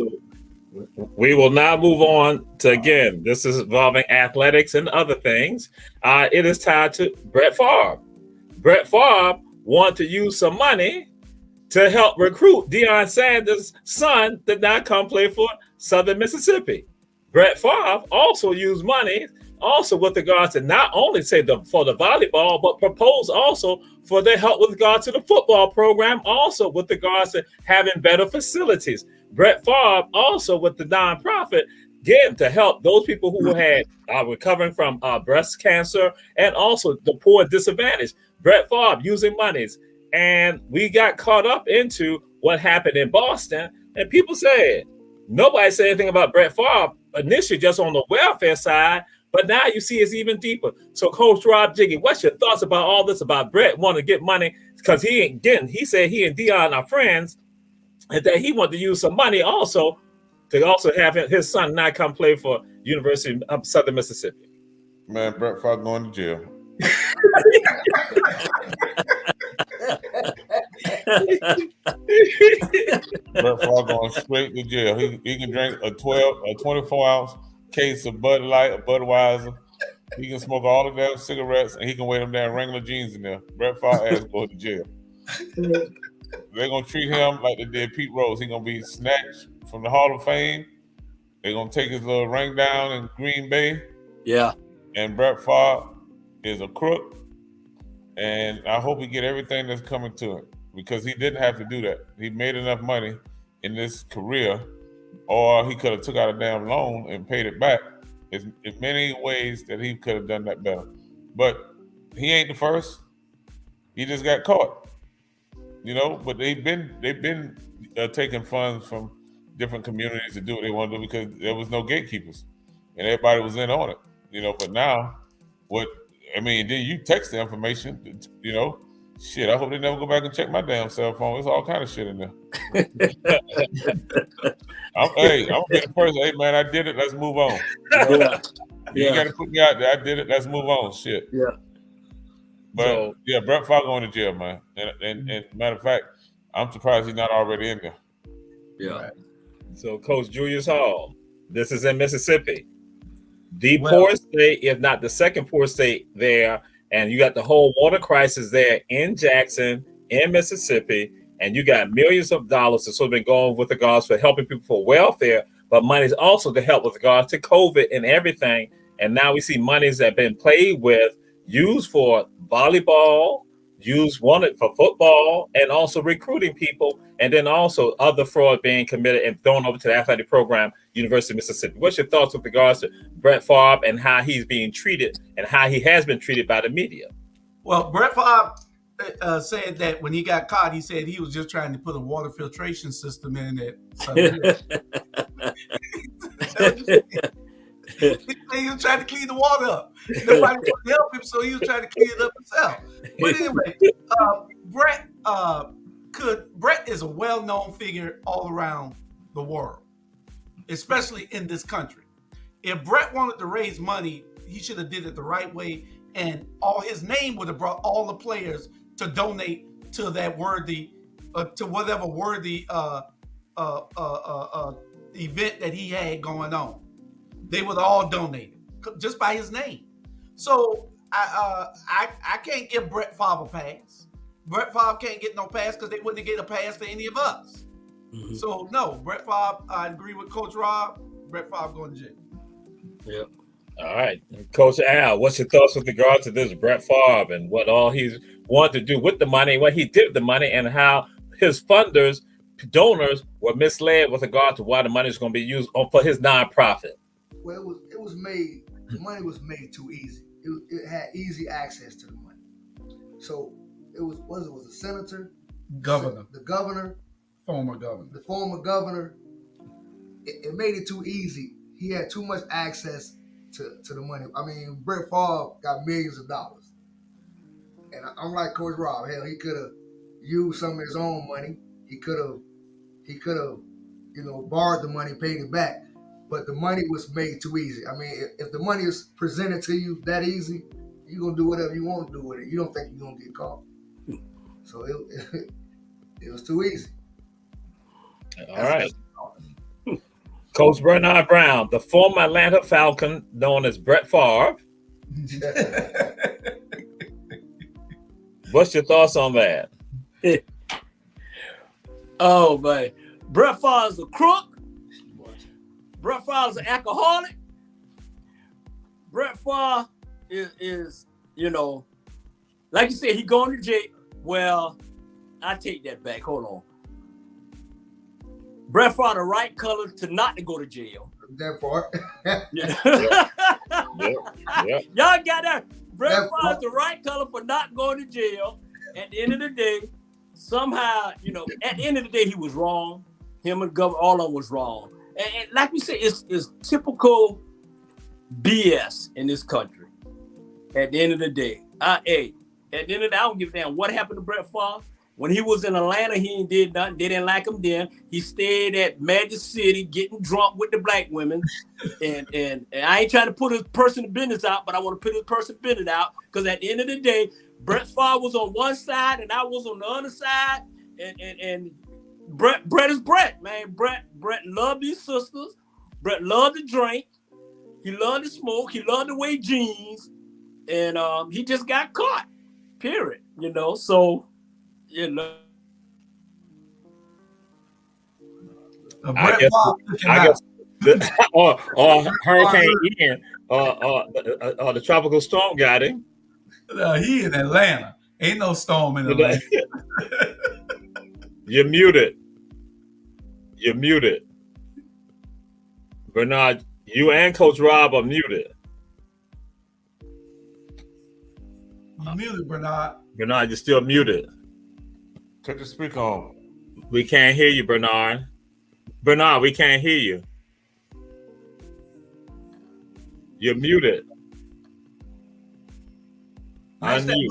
We will now move on to, again, this is involving athletics and other things. It is tied to Brett Favre. Brett Favre wanted to use some money to help recruit Deion Sanders' son to not come play for Southern Mississippi. Brett Favre also used money also with regards to not only say for the volleyball, but propose also for their help with regard to the football program, also with regards to having better facilities. Brett Favre also with the nonprofit getting to help those people who had recovering from breast cancer and also the poor and disadvantaged. Brett Favre using monies. And we got caught up into what happened in Boston, and people said, nobody said anything about Brett Favre initially just on the welfare side, but now you see it's even deeper. So Coach Rob Jiggy, what's your thoughts about all this about Brett wanting to get money? Because he said he and Dion are friends, and that he wanted to use some money also to also have his son not come play for University of Southern Mississippi. Man, Brett Favre going to jail. Brett Favre going straight to jail. He can drink a 24-ounce case of Bud Light or Budweiser. He can smoke all the damn cigarettes, and he can wear them damn Wrangler jeans in there. Brett Favre ass going to jail. They're gonna treat him like they did Pete Rose. He's gonna be snatched from the Hall of Fame. They're gonna take his little ring down in Green Bay. Yeah. And Brett Favre is a crook. And I hope he get everything that's coming to him, because he didn't have to do that. He made enough money in this career, or he could have took out a damn loan and paid it back. There's many ways that he could have done that better. But he ain't the first. He just got caught. You know, but they've been taking funds from different communities to do what they want to do because there was no gatekeepers and everybody was in on it. You know, but now then you text the information, you know, shit, I hope they never go back and check my damn cell phone. There's all kind of shit in there. I'm gonna be the person, hey man, I did it, let's move on. You know? You gotta put me out there, I did it, let's move on. Shit. Yeah. But Brett Favre going to jail, man. And matter of fact, I'm surprised he's not already in there. Yeah. So Coach Julius Hall, this is in Mississippi. The poorest state, if not the second poorest state there, and you got the whole water crisis there in Jackson, in Mississippi, and you got millions of dollars that's sort of been going with regards for helping people for welfare, but money is also to help with regards to COVID and everything. And now we see monies that have been played with, used for volleyball, wanted for football, and also recruiting people, and then also other fraud being committed and thrown over to the athletic program, University of Mississippi. What's your thoughts with regards to Brett Favre and how he's being treated and how he has been treated by the media? Well, Brett Favre said that when he got caught, he said he was just trying to put a water filtration system in it. He was trying to clean the water up. Nobody wanted to help him, so he was trying to clean it up himself. But anyway, Brett is a well-known figure all around the world, especially in this country. If Brett wanted to raise money, he should have did it the right way, and all his name would have brought all the players to donate to that worthy, to whatever worthy event that he had going on. They would all donate just by his name. So I can't give Brett Favre a pass. Brett Favre can't get no pass because they wouldn't get a pass to any of us. Mm-hmm. So no, Brett Favre, I agree with Coach Rob. Brett Favre going to jail. Yep. All right. Coach Al, what's your thoughts with regard to this Brett Favre and what all he's wanted to do with the money, what he did with the money, and how his donors were misled with regard to why the money is going to be used for his nonprofit? Well, it was made. The money was made too easy. It had easy access to the money. So it was a senator, governor, the governor, the former governor. It made it too easy. He had too much access to the money. I mean, Brett Favre got millions of dollars, and I'm like Coach Rob. Hell, he could have used some of his own money. He could have, borrowed the money, paid it back. But the money was made too easy. I mean, if the money is presented to you that easy, you're going to do whatever you want to do with it. You don't think you're going to get caught. So it was too easy. All right. Coach Bernard Brown, the former Atlanta Falcon known as Brett Favre. What's your thoughts on that? Oh, man. Brett Favre's a crook. Brett Favre's an alcoholic. Brett Favre is like you said, he going to jail. Well, I take that back. Hold on. Brett Favre the right color to not to go to jail. That part. Yeah. Yeah. Y'all got that. Brett Favre's the right color for not going to jail. At the end of the day, somehow, at the end of the day, he was wrong. Him and Governor, all of them was wrong. And like we said, it's typical BS in this country. At the end of the day, at the end of the day, I don't give a damn what happened to Brett Favre. When he was in Atlanta, he ain't did nothing. They didn't like him then. He stayed at Magic City getting drunk with the black women. And I ain't trying to put his personal business out, but I want to put his personal business out because at the end of the day, Brett Favre was on one side and I was on the other side. And Brett is Brett, man. Brett loved these sisters. Brett loved to drink. He loved to smoke. He loved to wear jeans. And he just got caught. Period. So. I guess or Hurricane Ian or the tropical storm got him. He in Atlanta. Ain't no storm in Atlanta. You're muted. Bernard, you and Coach Rob are muted. You muted, Bernard. Bernard, you're still muted. Put the speaker on. We can't hear you, Bernard. Bernard, we can't hear you. You're muted. Unmute.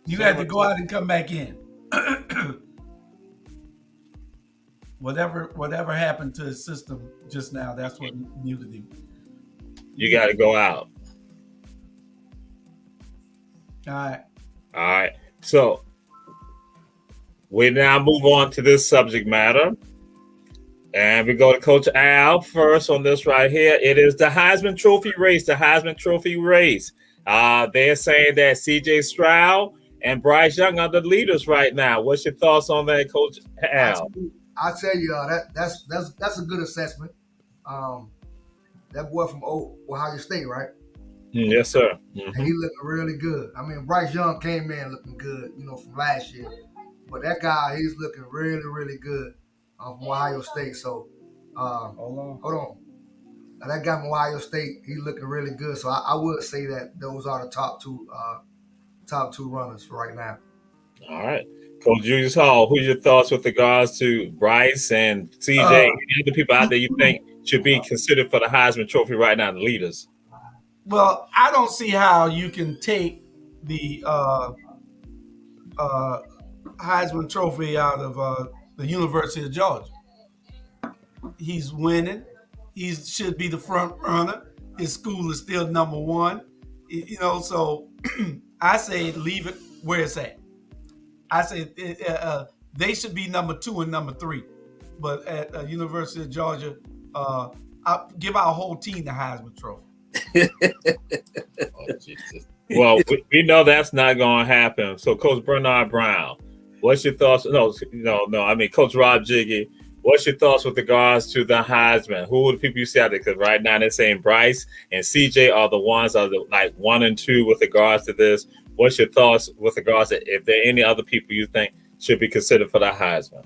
You had to go out and come back in. Whatever happened to his system just now, that's what muted him. You got to go out. All right. So we now move on to this subject matter. And we go to Coach Al first on this right here. It is the Heisman Trophy race. They're saying that C.J. Stroud and Bryce Young are the leaders right now. What's your thoughts on that, Coach Al? I tell you, that's a good assessment. That boy from Ohio State, right? Yes, sir. Mm-hmm. And he looking really good. I mean, Bryce Young came in looking good, from last year. But that guy, he's looking really, really good from Ohio State. So, hold on. Now, that guy from Ohio State, he's looking really good. So I would say that those are the top two runners for right now. All right. Coach Julius Hall, who's your thoughts with regards to Bryce and CJ and the other people out there you think should be considered for the Heisman Trophy right now, the leaders? Well, I don't see how you can take the Heisman Trophy out of the University of Georgia. He's winning. He should be the front runner. His school is still number one. So I say leave it where it's at. I say they should be number 2 and number 3. But at University of Georgia, I'll give our whole team the Heisman Trophy. Oh, Jesus. Well, we know that's not going to happen. So, Coach Bernard Brown, what's your thoughts? No. I mean, Coach Rob Jiggy, what's your thoughts with regards to the Heisman? Who are the people you see out there? Because right now they're saying Bryce and CJ are the ones that are like 1 and 2 with regards to this. What's your thoughts with regards to if there are any other people you think should be considered for the Heisman?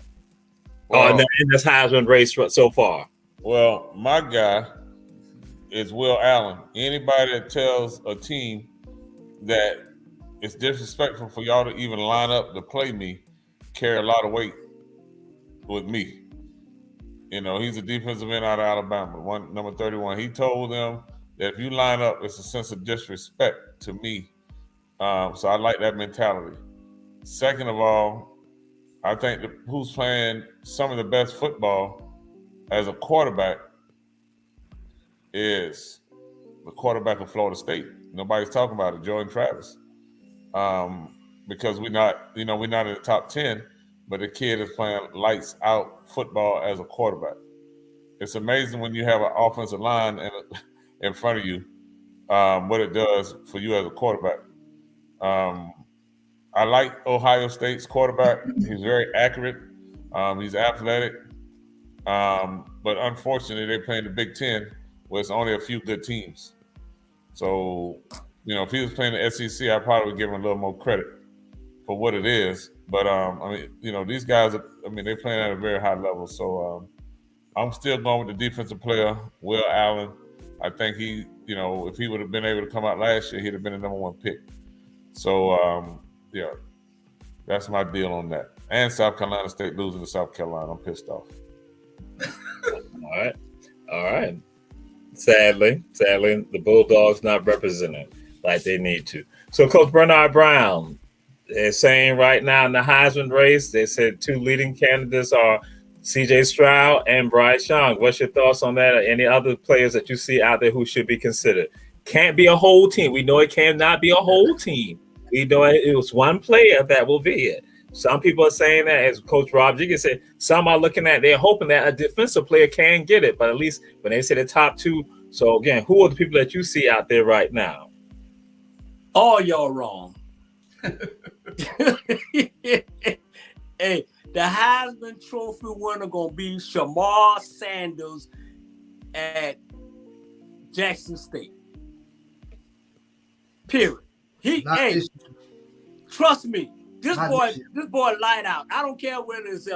In this Heisman race so far? Well, my guy is Will Allen. Anybody that tells a team that it's disrespectful for y'all to even line up to play me carry a lot of weight with me. He's a defensive end out of Alabama, number 31. He told them that if you line up, it's a sense of disrespect to me. So I like that mentality. Second of all, I think who's playing some of the best football as a quarterback is the quarterback of Florida State. Nobody's talking about it, Jordan Travis. Because we're not in the top 10, but the kid is playing lights out football as a quarterback. It's amazing when you have an offensive line in front of you, what it does for you as a quarterback. I I like Ohio State's quarterback. He's very accurate. He's athletic. But unfortunately, they're playing the Big Ten, where it's only a few good teams. So, if he was playing the SEC, I probably would give him a little more credit for what it is. But these guys they're playing at a very high level. So I'm still going with the defensive player, Will Allen. I think he, if he would have been able to come out last year, he'd have been the number 1 pick. So that's my deal on that. And South Carolina State losing to South Carolina, I'm pissed off. All right. Sadly, the Bulldogs not represented like they need to. So, Coach Bernard Brown, they're saying right now in the Heisman race, they said 2 leading candidates are C.J. Stroud and Bryce Young. What's your thoughts on that? Or any other players that you see out there who should be considered? Can't be a whole team. We know it cannot be a whole team. We know it was one player that will be it. Some people are saying that, as Coach Rob Jiggins said, some are looking at, they're hoping that a defensive player can get it, but at least when they say the top 2. So again, who are the people that you see out there right now? All y'all wrong. Hey, the Heisman Trophy winner gonna be Shamar Sanders at Jackson State. Period. Trust me, this boy light out. I don't care whether it's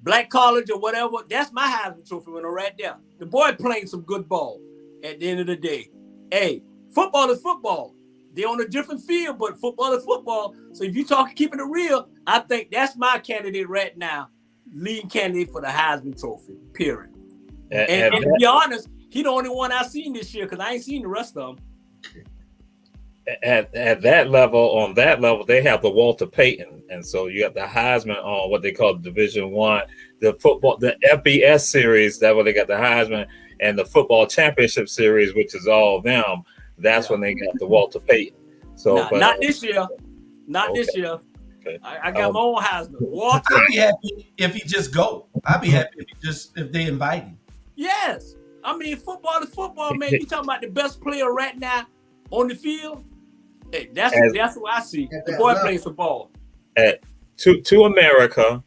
black college or whatever. That's my Heisman Trophy winner right there. The boy playing some good ball at the end of the day. Hey, football is football. They're on a different field, but football is football. So if you talk keeping it real, I think that's my candidate right now, leading candidate for the Heisman Trophy, period. And to be honest, he the only one I've seen this year because I ain't seen the rest of them. At that level, they have the Walter Payton, and so you have the Heisman on what they call Division I, the football, the FBS series. That's what they got the Heisman, and the football championship series, which is all of them. That's when they got the Walter Payton. So, not this year. Not this year. Okay. I got my own Heisman. Walter. I'd be happy if he just go. I'd be happy if they invite him. Yes, I mean football is football, man. You talking about the best player right now on the field? Hey, that's what I see. The boy plays football. To America,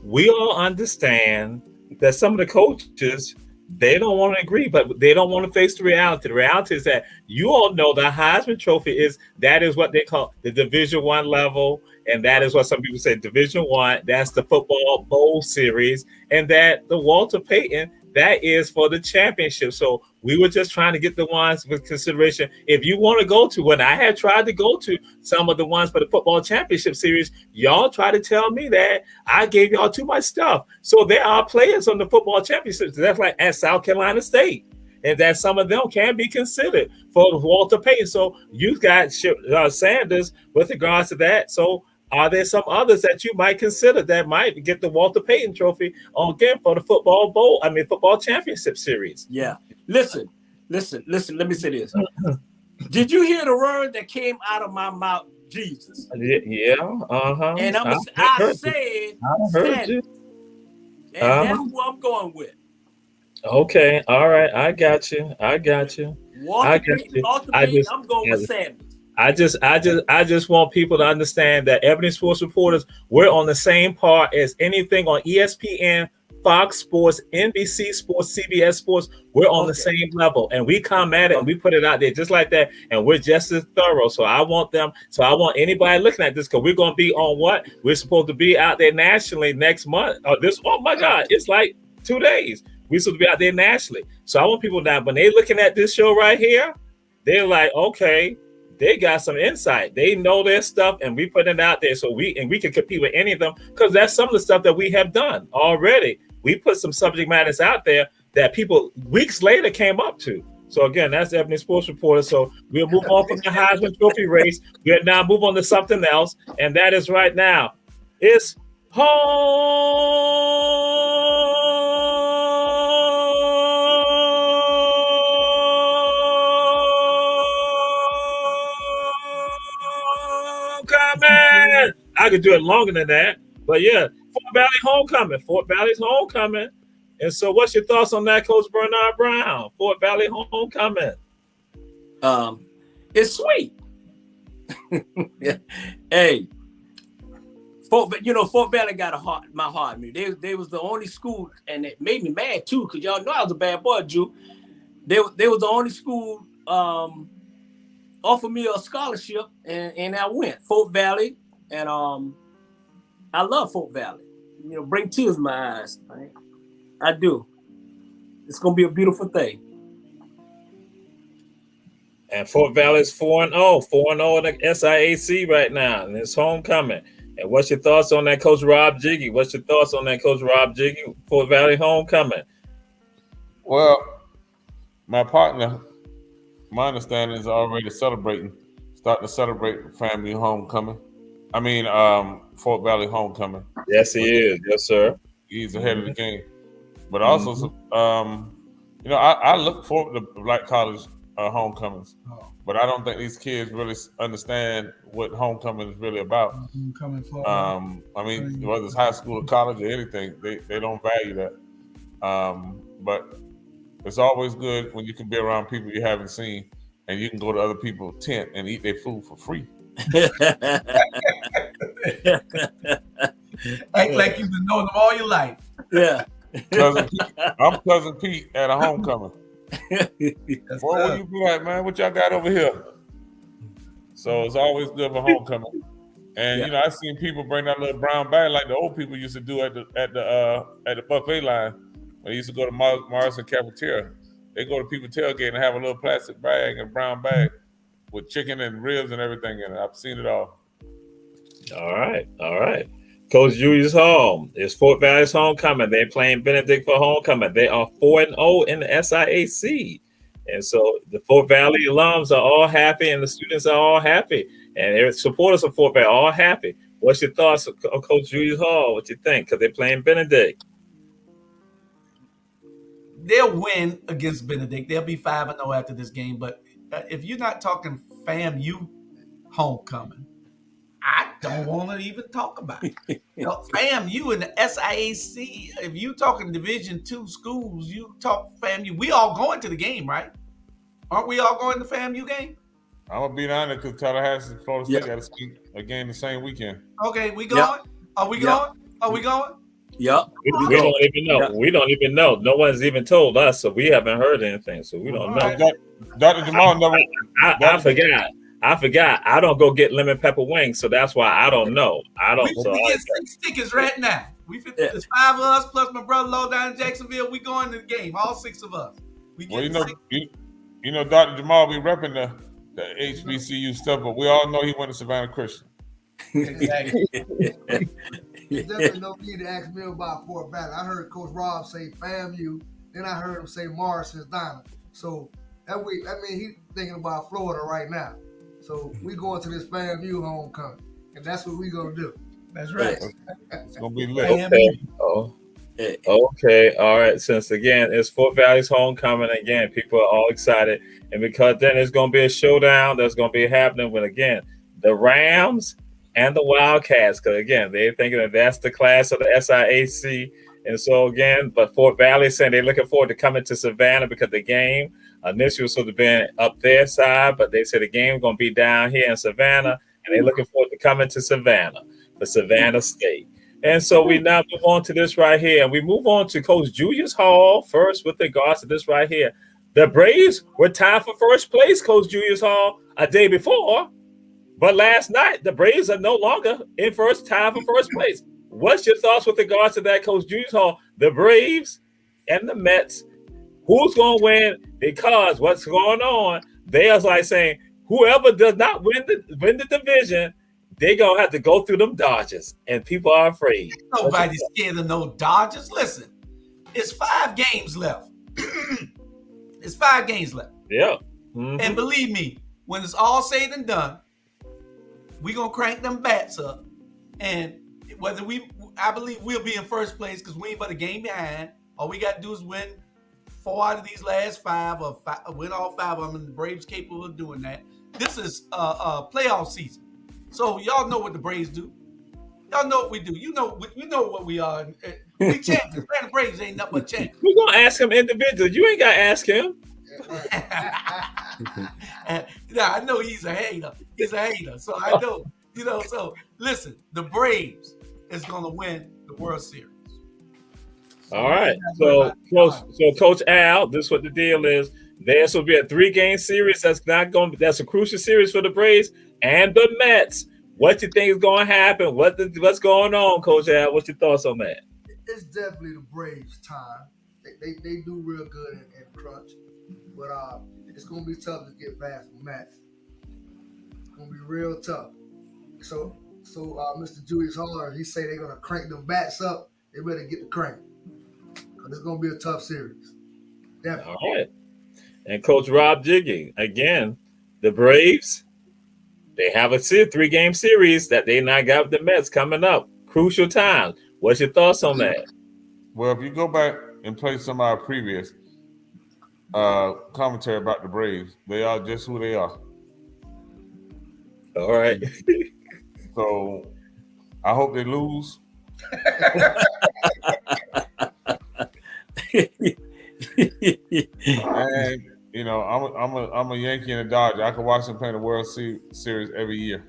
we all understand that some of the coaches, they don't want to agree, but they don't want to face the reality. The reality is that you all know the Heisman Trophy is what they call the Division I level, and that is what some people say Division I. That's the football bowl series, and that the Walter Payton, that is for the championship. So we were just trying to get the ones with consideration. If you want to go to, when I had tried to go to some of the ones for the football championship series, y'all try to tell me that I gave y'all too much stuff. So there are players on the football championships. That's like at South Carolina State, and that some of them can be considered for Walter Payton. So you got Sanders with regards to that. So are there some others that you might consider that might get the Walter Payton Trophy again for the football championship series? Yeah. Listen. Let me say this. Did you hear the word that came out of my mouth? Jesus. Yeah. And I said, and that's who I'm going with. Okay. All right. I got you. Walter Payton, I'm going with Sanders. I just want people to understand that Ebony Sports Reporters, we're on the same par as anything on ESPN, Fox Sports, NBC Sports, CBS Sports. We're on the same level, and we come at it and we put it out there just like that, and we're just as thorough. So I want anybody looking at this, because we're going to be on what? We're supposed to be out there nationally next month. Oh my God, it's like 2 days. We're supposed to be out there nationally. So I want people now, when they're looking at this show right here, they're like, okay, they got some insight. They know their stuff, and we put it out there so we can compete with any of them, because that's some of the stuff that we have done already. We put some subject matters out there that people weeks later came up to. So again, that's Ebony Sports Reporter. So we'll move on from the Heisman Trophy race. We'll now move on to something else, and that is right now, it's homecoming. I could do it longer than that, but yeah, Fort Valley's homecoming. And so what's your thoughts on that, Coach Bernard Brown? Fort Valley homecoming. It's sweet. Hey, Fort Valley got my heart. They was the only school, and it made me mad too, because y'all know I was a bad boy, Jew. They was the only school offered me a scholarship, and I went Fort Valley, and I love Fort Valley. Bring tears to my eyes. Right? I do. It's gonna be a beautiful thing. And Fort Valley's 4-0, 4-0 in the SIAC right now, and it's homecoming. And what's your thoughts on that, Coach Rob Jiggy? Fort Valley homecoming. Well, my partner, my understanding is already starting to celebrate family homecoming. I mean, Fort Valley homecoming. Yes, he is. Yes, sir. He's ahead of the game. But also, I look forward to Black college homecomings, but I don't think these kids really understand what homecoming is really about. I mean, whether it's high school or college or anything, they don't value that. But it's always good when you can be around people you haven't seen, and you can go to other people's tent and eat their food for free. Act like you've been knowing them all your life. Yeah. I'm Cousin Pete at a homecoming. Where you be at, man? What y'all got over here? So it's always good for homecoming. And I seen people bring that little brown bag like the old people used to do at the buffet line. When they used to go to Morrison Cafeteria. They go to people's tailgate and have a little plastic bag and brown bag with chicken and ribs and everything in it. I've seen it all. All right. Coach Julius Hall is Fort Valley's homecoming. They're playing Benedict for homecoming. They are 4-0 in the SIAC. And so the Fort Valley alums are all happy and the students are all happy. And their supporters of Fort Valley are all happy. What's your thoughts on Coach Julius Hall? What you think? Because they're playing Benedict. They'll win against Benedict. They'll be 5-0 after this game. But if you're not talking FAMU homecoming, I don't want to even talk about it. FAMU and the SIAC, if you talking Division II schools, you talk FAMU. We all going to the game, right? Aren't we all going to the FAMU game? I'm going to be honest because Tallahassee and Florida State got a game the same weekend. Okay, we going? Yep. Are we going? Are we going? Yep. We don't even know. Yep. We don't even know. No one's even told us, so we haven't heard anything. So we don't know. Dr. Jamal never. I forgot. I don't go get lemon pepper wings, so that's why I don't know. We get 6 tickets right now. There's 5 of us plus my brother-in-law down in Jacksonville. We going to the game, all 6 of us. Dr. Jamal be repping the HBCU stuff, but we all know he went to Savannah Christian. Exactly. There's definitely no need to ask me about Fort Valley. I heard Coach Rob say FAMU, then I heard him say Morrison's Diner. So that means he's thinking about Florida right now. So we going to this FAMU homecoming, and that's what we gonna do. That's right. It's gonna be lit. Okay. All right. Since again it's Fort Valley's homecoming, again people are all excited, and because then it's gonna be a showdown that's gonna be happening with again the Rams and the Wildcats, because again they're thinking that that's the class of the SIAC, and so again, but Fort Valley saying they're looking forward to coming to Savannah because the game initially was supposed to be up their side, but they said the game is going to be down here in Savannah, and they're looking forward to coming to Savannah for Savannah State. And so we now move on to this right here, and we move on to Coach Julius Hall first with regards to this right here. The Braves were tied for first place, Coach Julius Hall, a day before, but last night the Braves are no longer tied for first place. What's your thoughts with regards to that, Coach Julius Hall? The Braves and the Mets, who's going to win? Because what's going on, they are like saying, whoever does not win the division, they're going to have to go through them Dodgers, and people are afraid. Nobody's scared of no Dodgers. Listen, it's 5 games left. It's 5 games left. Yeah. Mm-hmm. And believe me, when it's all said and done, we're going to crank them bats up. And I believe we'll be in first place because we ain't but a game behind. All we got to do is win 4 out of these last 5 or win all 5 of them, and the Braves capable of doing that. This is a playoff season. So y'all know what the Braves do. Y'all know what we do. You know what we are. We champions. Man, the Braves ain't nothing but champions. We're going to ask him individually. You ain't got to ask him. And yeah, I know he's a hater. He's a hater. So I know, so listen, the Braves is gonna win the World Series. All right. So Coach Al, this is what the deal is. This will be a 3-game series. That's a crucial series for the Braves and the Mets. What you think is going to happen? What's going on, Coach Al? What's your thoughts on that? It's definitely the Braves' time. They do real good in crunch, but it's gonna be tough to get past the Mets. It's gonna be real tough. So Mr. Julius Hall, he say they're gonna crank the bats up. They better get the crank, because it's gonna be a tough series. Definitely. All right. And Coach Rob Jiggy, again, the Braves, they have a 3-game series that they not got with the Mets coming up. Crucial time. What's your thoughts on that? Well, if you go back and play some of our previous commentary about the Braves, they are just who they are. All right. So I hope they lose. And I'm a Yankee and a Dodger. I can watch them play the World Series every year.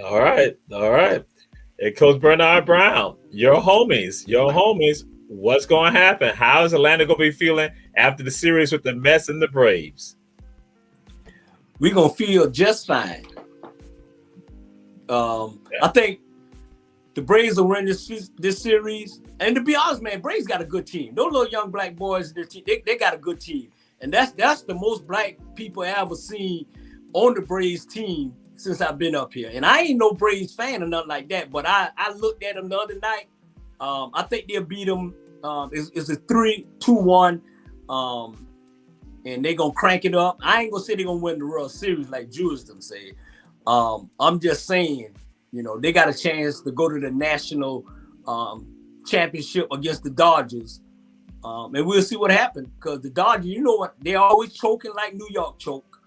All right. And Coach Bernard Brown, your homies, what's going to happen? How is Atlanta going to be feeling after the series with the Mets and the Braves? We're going to feel just fine. I think the Braves will win this series. And to be honest, man, Braves got a good team. Those little young black boys, they got a good team. And that's the most black people I ever seen on the Braves team since I've been up here. And I ain't no Braves fan or nothing like that, but I looked at them the other night. I think they'll beat them. It's a 3-2-1. And they're going to crank it up. I ain't going to say they're going to win the World Series like Jules them said. I'm just saying, they got a chance to go to the national championship against the Dodgers. And we'll see what happens, because the Dodgers, you know what, they're always choking like New York choke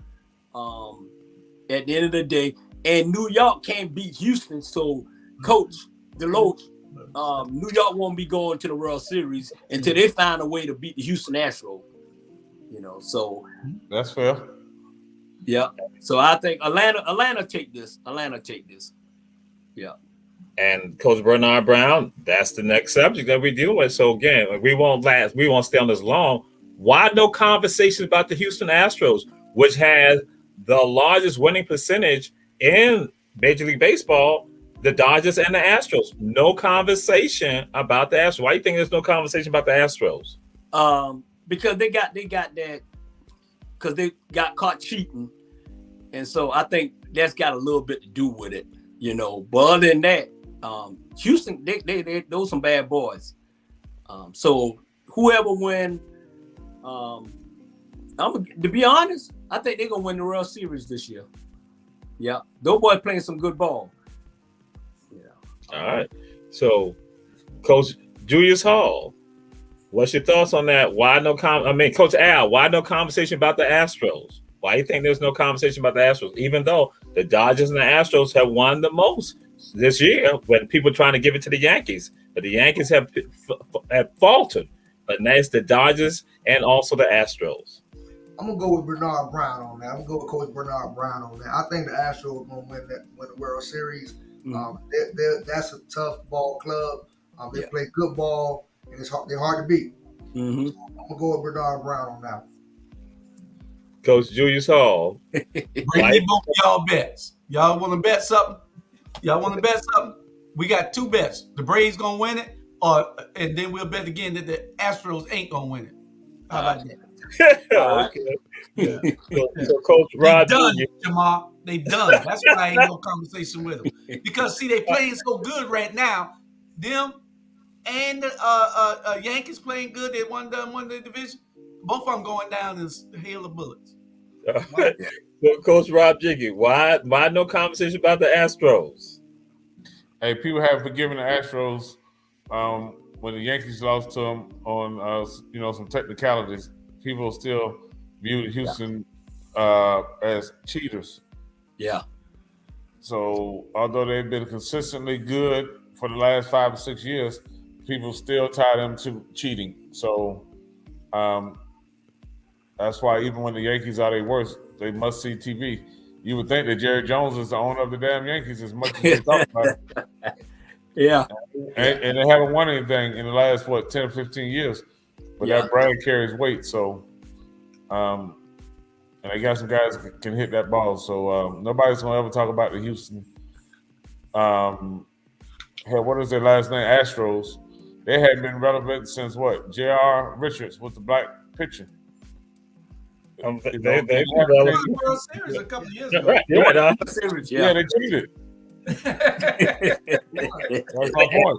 at the end of the day. And New York can't beat Houston. So, Coach Deloach, New York won't be going to the World Series until they find a way to beat the Houston Astros. So that's fair. Yeah. So I think Atlanta take this. Yeah. And Coach Bernard Brown, that's the next subject that we're dealing with. So again, we won't stay on this long. Why no conversation about the Houston Astros, which has the largest winning percentage in Major League Baseball, the Dodgers and the Astros? No conversation about the Astros. Why do you think there's no conversation about the Astros? Because they got that, because they got caught cheating. And so I think that's got a little bit to do with it, But other than that, Houston, they those some bad boys. So whoever win, to be honest, I think they're gonna win the World Series this year. Yeah, those boys playing some good ball. Yeah. All right. So, Coach Julius Hall, what's your thoughts on that? Coach Al, why no conversation about the Astros? Why do you think there's no conversation about the Astros, even though the Dodgers and the Astros have won the most this year when people are trying to give it to the Yankees? But the Yankees have faltered. But now it's the Dodgers and also the Astros. I'm going to go with Bernard Brown on that. I'm going to go with Coach Bernard Brown on that. I think the Astros are going to win the World Series. That's a tough ball club. They play good ball, and they're hard to beat. Mm-hmm. So I'm going to go with Bernard Brown on that. Coach Julius Hall. Bring me both of y'all bets. Y'all want to bet something? We got 2 bets. The Braves going to win it, and then we'll bet again that the Astros ain't going to win it. How about that? Okay. Yeah. So Coach Rod, they done, Jamal. They done. That's why I ain't no conversation with them. Because see, they playing so good right now. Them and the Yankees playing good. They won the division. Both of them going down in hail of bullets. So Coach Rob Jiggy, why no conversation about the Astros? Hey, people haven't forgiven the Astros when the Yankees lost to them on some technicalities. People still view Houston as cheaters. Yeah. So although they've been consistently good for the last 5 or 6 years, people still tie them to cheating. So That's why even when the Yankees are their worst, they must see TV. You would think that Jerry Jones is the owner of the damn Yankees as much as they talk about it. Yeah. And they haven't won anything in the last, 10 or 15 years. But that brand carries weight. So, and they got some guys that can hit that ball. So nobody's going to ever talk about the Houston. What is their last name? Astros. They hadn't been relevant since what? J.R. Richards was the black pitcher. They won the World Series a couple of years ago. Yeah, they cheated. That's my point.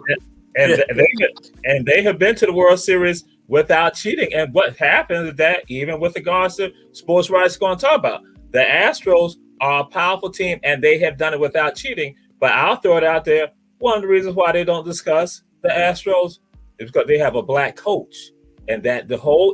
And they have been to the World Series without cheating. And what happens is that even with regards to sports rights going to talk about, the Astros are a powerful team and they have done it without cheating. But I'll throw it out there. One of the reasons why they don't discuss the Astros is because they have a black coach. And that the whole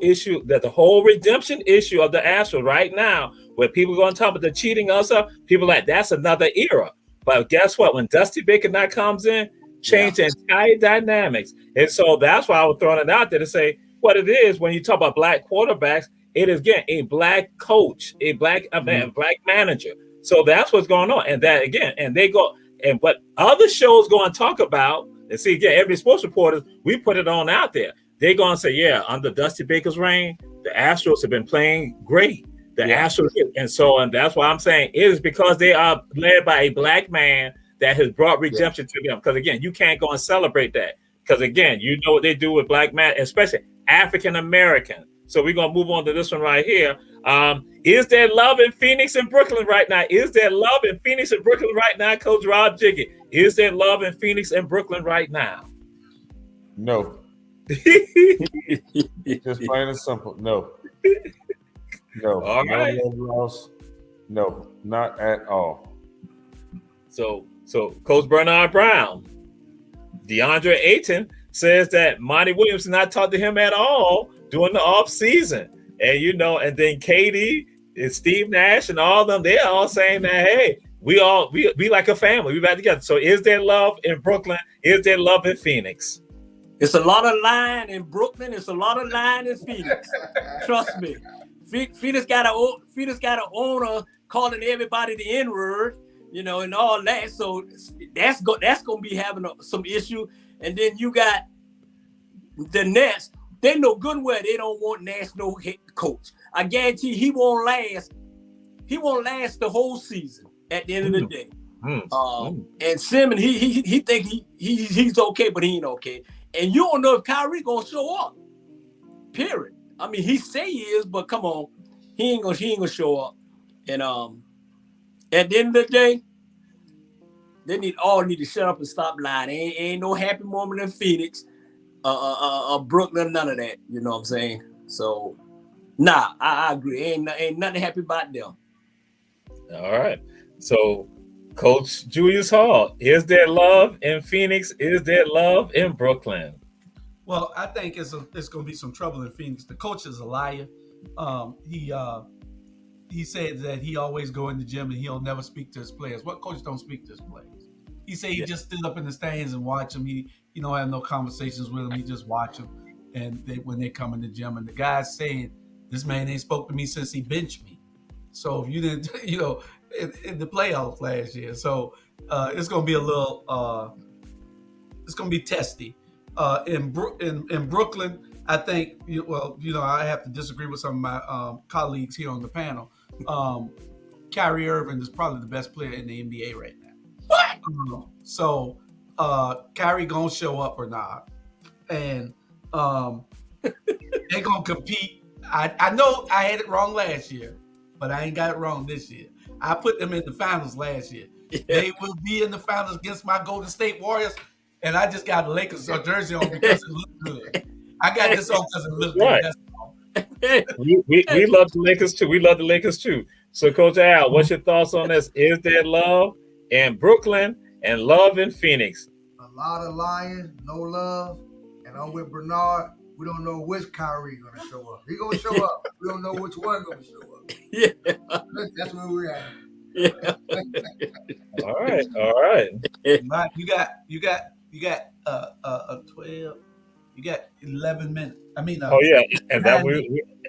redemption issue of the Astros right now, where people are going to talk about the cheating and stuff, people are like, that's another era. But guess what? When Dusty Baker Knight comes in, change the entire dynamics. And so that's why I was throwing it out there to say what it is when you talk about black quarterbacks, it is again a black coach, a black black manager. So that's what's going on. And that again, and they go and what other shows go and talk about, and see again, every sports reporter, we put it on out there. They're going to say, yeah, under Dusty Baker's reign, the Astros have been playing great. The Astros, and that's why I'm saying it is because they are led by a black man that has brought redemption to them. Because again, you can't go and celebrate that. Because again, you know what they do with black men, especially African American. So we're gonna move on to this one right here. Is there love in Phoenix and Brooklyn right now? Is there love in Phoenix and Brooklyn right now, Coach Rob Jiggy? Is there love in Phoenix and Brooklyn right now? No. Just plain and simple. No. No. All right. No, not at all. So Coach Bernard Brown, DeAndre Ayton says that Monty Williams did not talk to him at all during the off season. And and then Katie and Steve Nash and all of them, they're all saying that, hey, we like a family. We back together. So is there love in Brooklyn? Is there love in Phoenix? It's a lot of lying in Brooklyn. It's a lot of lying in Phoenix. Trust me. Phoenix got an owner calling everybody the N-word, and all that. So that's gonna be having some issue. And then you got the Nets. They know good and well they don't want Nash no head coach. I guarantee he won't last. He won't last the whole season. At the end of the day. And Simmons, he think he's okay, but he ain't okay. And you don't know if Kyrie gonna show up. Period. I mean, he say he is, but come on, he ain't gonna show up. And at the end of the day, they all need to shut up and stop lying. Ain't no happy moment in Phoenix, Brooklyn, none of that. You know what I'm saying? So, nah, I agree. Ain't nothing happy about them. All right. So, Coach Julius Hall, is there love in Phoenix? Is there love in Brooklyn? Well, I think it's going to be some trouble in Phoenix. The coach is a liar. He said that he always go in the gym and he'll never speak to his players. What coach don't speak to his players? He said he just stood up in the stands and watch them. He don't have no conversations with them. He just watch them. And when they come in the gym, and the guy's saying, this man ain't spoke to me since he benched me. So if you didn't, in the playoffs last year. So it's going to be a little, it's going to be testy. In Brooklyn, I think, I have to disagree with some of my colleagues here on the panel. Kyrie Irving is probably the best player in the NBA right now. What? So Kyrie going to show up or not. And they're going to compete. I know I had it wrong last year, but I ain't got it wrong this year. I put them in the finals last year. Yeah. They will be in the finals against my Golden State Warriors, and I just got a Lakers jersey on because it looked good. I got this on because it looked good. That's all. We love the Lakers too. We love the Lakers too. So, Coach Al, what's your thoughts on this? Is there love in Brooklyn and love in Phoenix? A lot of lying, no love, and I'm with Bernard. We don't know which Kyrie gonna show up. He gonna show up. We don't know which one gonna show up. Yeah, that's where we're at. Yeah. All right. You got 12. You got 11 minutes. I mean, and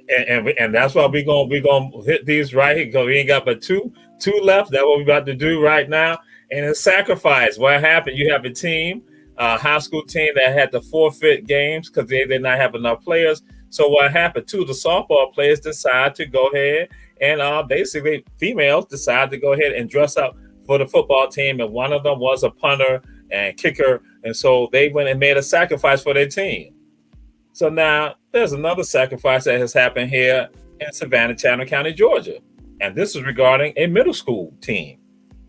and that's why we're gonna hit these right here because we ain't got but two left. That's what we're about to do right now. And it's sacrifice. What happened? You have a team, high school team that had to forfeit games because they did not have enough players. So what happened? Two of the softball players decided to go ahead and basically females decided to go ahead and dress up for the football team, and one of them was a punter and kicker, and so they went and made a sacrifice for their team. So now there's another sacrifice that has happened here in Savannah, Chatham County, Georgia, and this is regarding a middle school team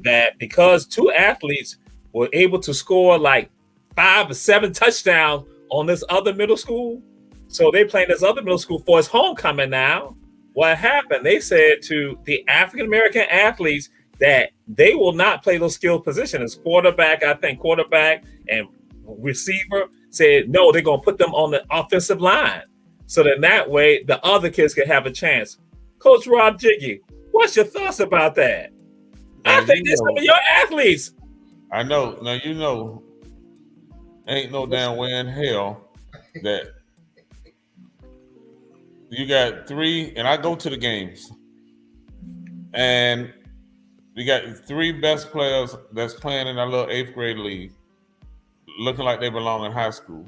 that because two athletes were able to score like 5 or 7 touchdowns on this other middle school, so they playing this other middle school for its homecoming now. What happened? They said to the African American athletes that they will not play those skilled positions. Quarterback and receiver said, no, they're going to put them on the offensive line. So then that way, the other kids can have a chance. Coach Rob Jiggy, what's your thoughts about that? I think there's some of your athletes. I know. Now, ain't no damn way in hell that you got 3, and I go to the games, and we got 3 best players that's playing in our little 8th grade league, looking like they belong in high school.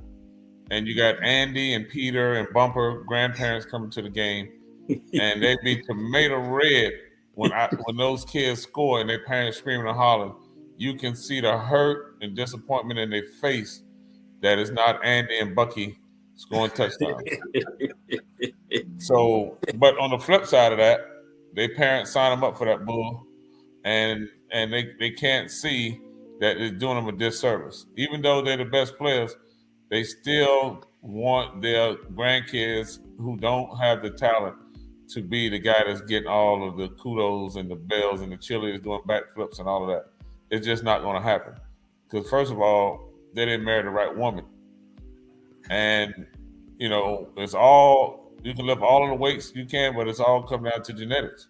And you got Andy and Peter and Bumper grandparents coming to the game, and they be tomato red when those kids score and their parents screaming and hollering. You can see the hurt and disappointment in their face that it's not Andy and Bucky scoring touchdowns. So, but on the flip side of that, their parents sign them up for that bull. And they can't see that it's doing them a disservice. Even though they're the best players, they still want their grandkids who don't have the talent to be the guy that's getting all of the kudos and the bells and the cheerleaders doing backflips and all of that. It's just not going to happen. Because first of all, they didn't marry the right woman. And, it's all, you can lift all of the weights you can, but it's all coming down to genetics.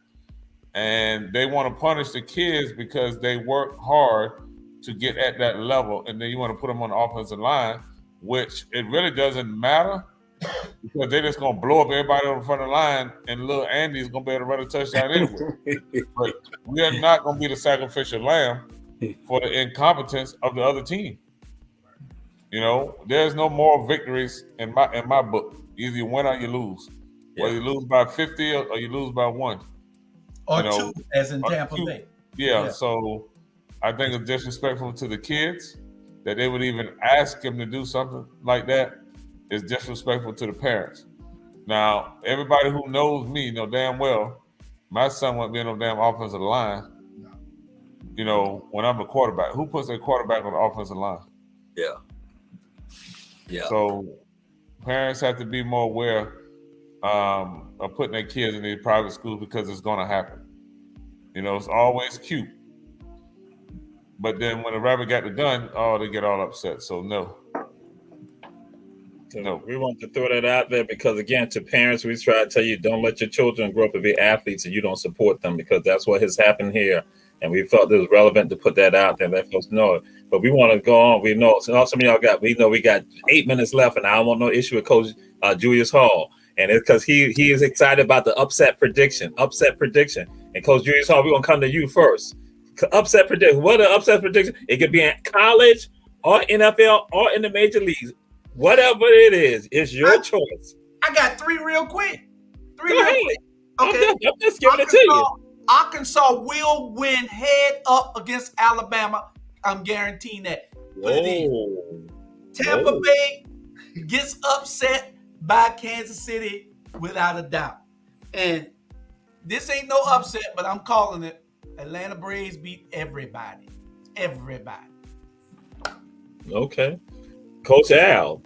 And they want to punish the kids because they work hard to get at that level, and then you want to put them on the offensive line, which it really doesn't matter because they're just going to blow up everybody on the front of the line, and little Andy's going to be able to run a touchdown anyway. But we are not going to be the sacrificial lamb for the incompetence of the other team. There's no moral victories in my book. Either you win or you lose. Yeah. Whether you lose by 50 or you lose by 1. Or 2, as in Tampa Bay. Yeah, so I think it's disrespectful to the kids that they would even ask him to do something like that. It's disrespectful to the parents. Now, everybody who knows me know damn well my son won't be on no damn offensive line. When I'm a quarterback. Who puts a quarterback on the offensive line? Yeah. Yeah. So parents have to be more aware of putting their kids in these private schools because it's going to happen. It's always cute. But then when the rabbit got the gun, they get all upset. So no. No. We want to throw that out there because, again, to parents, we try to tell you, don't let your children grow up to be athletes and you don't support them because that's what has happened here. And we felt it was relevant to put that out there and let folks know it. But we want to go on. We know some of y'all we got 8 minutes left, and I don't want no issue with Coach Julius Hall. And it's because he is excited about the upset prediction. And Coach Julius Hall, we're going to come to you first. Upset prediction. What an upset prediction. It could be in college or NFL or in the major leagues. Whatever it is, it's your choice. I got 3 real quick. Go ahead. Okay. I'm just giving it to you. Arkansas will win head up against Alabama. I'm guaranteeing that. Put it in. Tampa Bay gets upset by Kansas City without a doubt. And this ain't no upset, but I'm calling it. Atlanta Braves beat everybody. Everybody. Okay. Coach Al,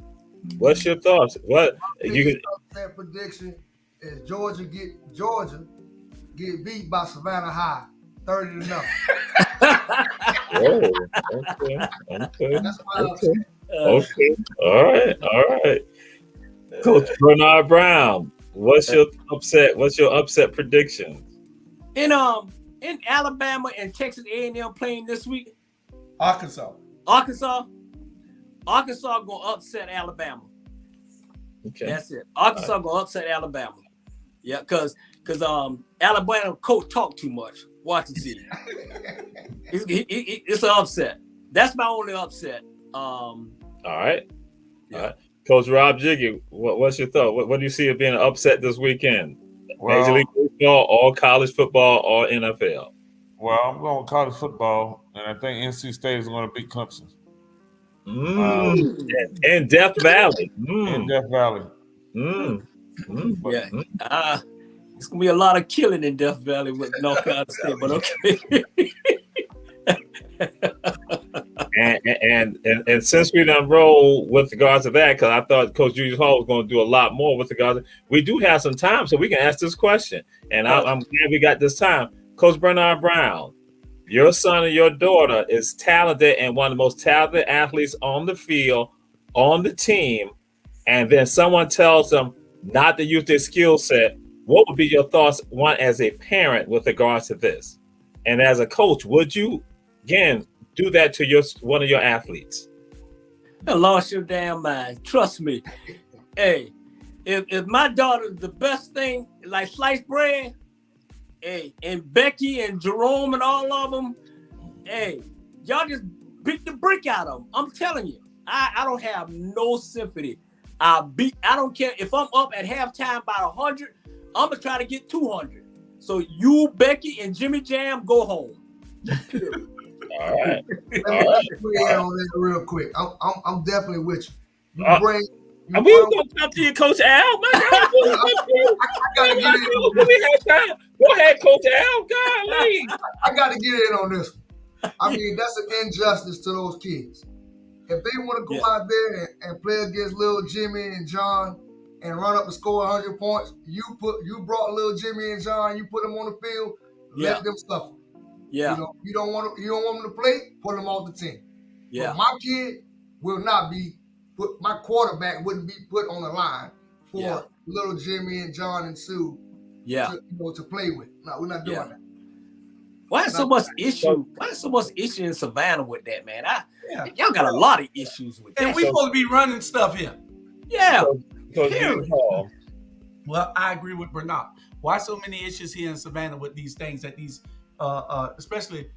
what's your thoughts? What upset prediction is Georgia get beat by Savannah High, 30-0. Oh, okay. That's my upset. Okay. All right. Coach Bernard Brown, what's your upset prediction? In Alabama and Texas A&M playing this week. Arkansas gonna upset Alabama. Okay. That's it. Arkansas gonna upset Alabama. Yeah, because Alabama coach talk too much. Watch and see. It's an upset. That's my only upset. All right. Yeah. All right. Coach Rob Jiggy, what's your thought? What do you see as being an upset this weekend? Major League Baseball, or college football, or NFL? Well, I'm going with college football, and I think NC State is going to beat Clemson. In Death Valley. In Death Valley. Yeah. It's gonna be a lot of killing in Death Valley with North Carolina State, but okay. and since we done roll with regards to that, because I thought Coach Julius Hall was going to do a lot more with regards to, we do have some time, so we can ask this question. And I'm glad we got this time. Coach Bernard Brown, your son or your daughter is talented and one of the most talented athletes on the field, on the team, and then someone tells them not to use their skill set. What would be your thoughts, one, as a parent with regards to this? And as a coach, would you, again, do that to one of your athletes? I lost your damn mind. Trust me. Hey, if my daughter's the best thing, like sliced bread, hey, and Becky and Jerome and all of them, hey, y'all just beat the brick out of them. I'm telling you, I don't have no sympathy. I don't care if I'm up at halftime by 100. I'm gonna try to get 200. So you, Becky, and Jimmy Jam, go home. All right. Let me weigh in on that real quick. I'm definitely with you. We were gonna come to you, Coach Al. My God, I gotta get in. Go ahead, Coach Al. Golly. I gotta get in on this one. I mean, that's an injustice to those kids. If they want to go out there and play against little Jimmy and John and run up and score 100 points, you brought little Jimmy and John, you put them on the field, let them suffer. Yeah. You know, you don't want them to play, put them off the team. Yeah. But my kid will not be put. My quarterback wouldn't be put on the line for little Jimmy and John and Sue. To play with. No, we're not doing that. Why is so much issue? Why is so much issue in Savannah with that, man? Y'all got a lot of issues with that. And we supposed to be running stuff here. Yeah. Well, I agree with Bernard. Why so many issues here in Savannah with these things that these, especially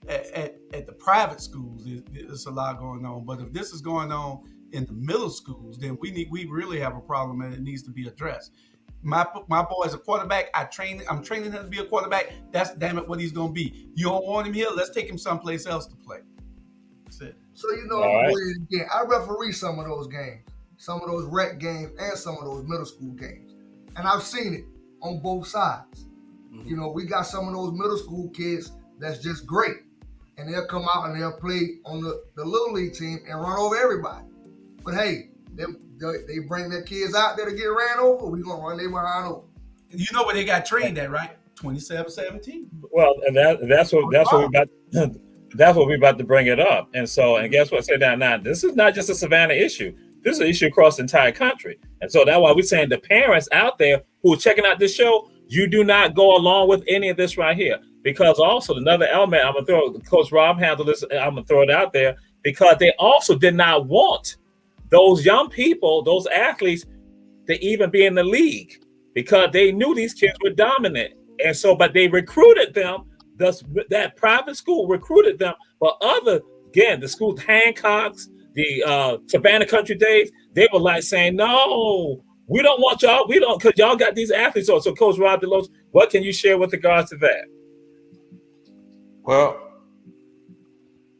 at the private schools, there's a lot going on. But if this is going on in the middle schools, then we really have a problem and it needs to be addressed. My boy is a quarterback. I'm training him to be a quarterback. That's damn it what he's gonna be. You don't want him here? Let's take him someplace else to play. That's it. So again, I referee some of those games, some of those rec games, and some of those middle school games, and I've seen it on both sides. Mm-hmm. You know, we got some of those middle school kids that's just great, and they'll come out and they'll play on the little league team and run over everybody. But hey, they bring their kids out there to get ran over, we're going to run their behind over. You know where they got trained at, right? 27-17. Well, and that's what we're about to bring it up. And guess what? Say that now. This is not just a Savannah issue. This is an issue across the entire country. And so that's why we're saying the parents out there who are checking out this show, you do not go along with any of this right here. Because also another element, I'm going to throw, Coach Rob handled this, I'm going to throw it out there, because they also did not want those young people, those athletes, to even be in the league, because they knew these kids were dominant. And so, but they recruited them, that private school recruited them. But the school, Hancock's, the Savannah Country Days, they were like saying, no, we don't want y'all, because y'all got these athletes. So Coach Rob DeLoach, what can you share with regards to that? Well,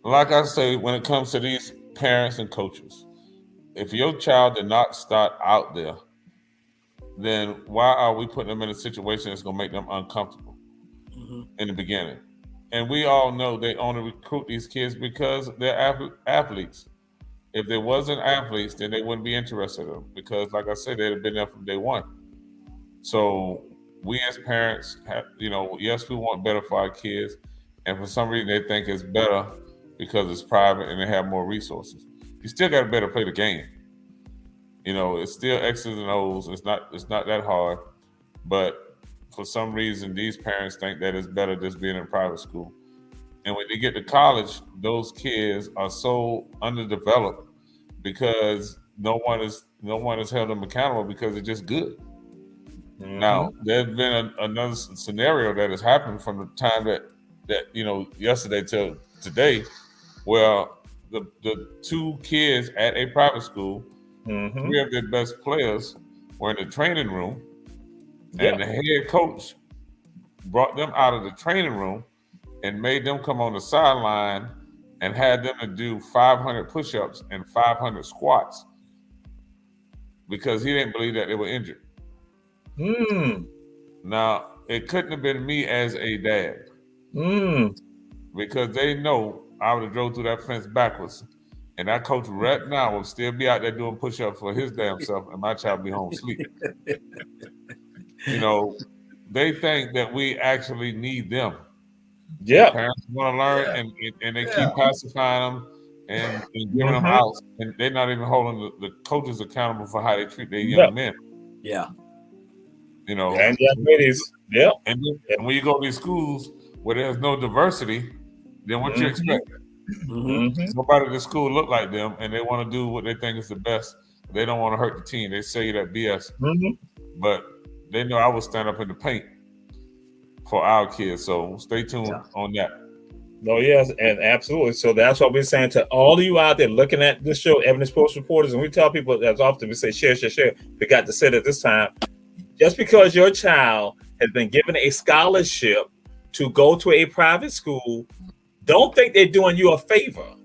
like I say, when it comes to these parents and coaches, if your child did not start out there, then why are we putting them in a situation that's going to make them uncomfortable in the beginning? And we all know they only recruit these kids because they're athletes. If they wasn't athletes, then they wouldn't be interested in them, because, like I said, they'd have been there from day one. So we as parents, yes, we want better for our kids. And for some reason, they think it's better because it's private and they have more resources. You still got to better play the game. It's still X's and O's. It's not that hard. But for some reason, these parents think that it's better just being in private school. And when they get to college, those kids are so underdeveloped because no one has held them accountable because they're just good. Now, there's been another scenario that has happened from the time that yesterday till today, where the two kids at a private school, three of their best players were in the training room, and the head coach brought them out of the training room and made them come on the sideline and had them to do 500 push-ups and 500 squats because he didn't believe that they were injured. Now, it couldn't have been me as a dad because they know I would have drove through that fence backwards, and that coach right now will still be out there doing push-ups for his damn self, and my child be home sleeping. They think that we actually need them. Yeah, parents want to learn, and they keep pacifying them and giving them outs, and they're not even holding the coaches accountable for how they treat their young men. Yeah. And young ladies. Yeah. And when you go to these schools where there's no diversity, then what you expect? Nobody at the school look like them, and they want to do what they think is the best. They don't want to hurt the team. They say that BS, but they know I will stand up in the paint for our kids. So stay tuned on that. No, yes, and absolutely. So that's what we're saying to all of you out there looking at this show, Ebony Sports Reporters, and we tell people as often we say share. We got to say it this time. Just because your child has been given a scholarship to go to a private school, don't think they're doing you a favor.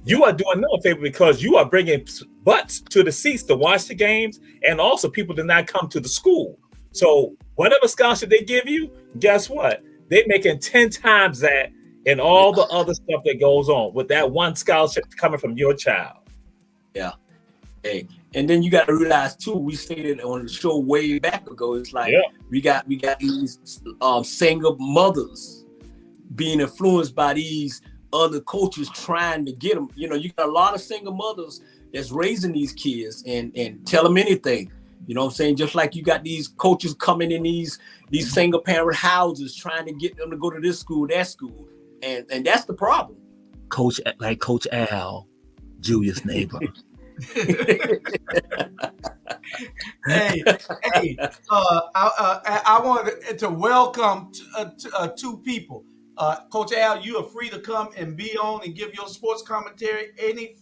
You are doing them a favor because you are bringing butts to the seats to watch the games, and also people did not come to the school. So whatever scholarship they give you, guess what? They're making 10 times that and all the other stuff that goes on with that one scholarship coming from your child. Yeah. Hey, and then you got to realize too, we stated on the show way back ago, it's like we got these single mothers being influenced by these other coaches trying to get them. You got a lot of single mothers that's raising these kids and tell them anything. You know what I'm saying? Just like you got these coaches coming in these single parent houses trying to get them to go to this school, that school. And that's the problem. Coach Al, Julius' neighbor. I wanted to welcome two people. Coach Al, you are free to come and be on and give your sports commentary any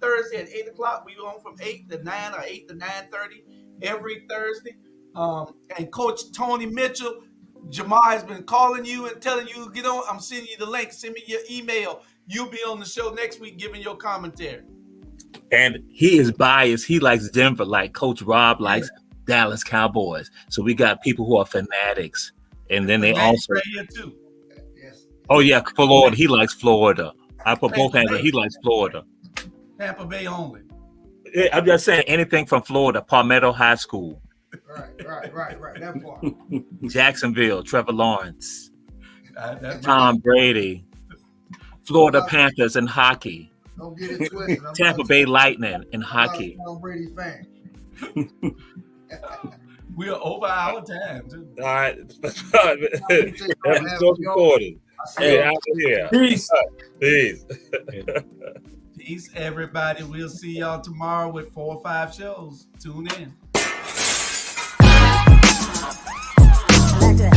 Thursday at 8:00. We on from 8 to 9 or 8 to 9:30 every Thursday. And Coach Tony Mitchell, Jamal has been calling you and telling you get on. I'm sending you the link. Send me your email. You'll be on the show next week giving your commentary. And he is biased. He likes Denver, like Coach Rob likes Dallas Cowboys. So we got people who are fanatics, and then they also. Right here too. Oh yeah, Florida. He likes Florida. I put both hands, but he likes Florida. Tampa Bay only. I'm just saying anything from Florida, Palmetto High School. Right. That part. Jacksonville, Trevor Lawrence, Tom Brady, Florida Panthers in hockey. Don't get it twisted. Tampa Bay Lightning in hockey. Tom Brady fan. We are over our time. Too. All right. Episode recorded. Hey, out of here. Peace. Peace. Peace, everybody. We'll see y'all tomorrow with 4 or 5 shows. Tune in. Like this.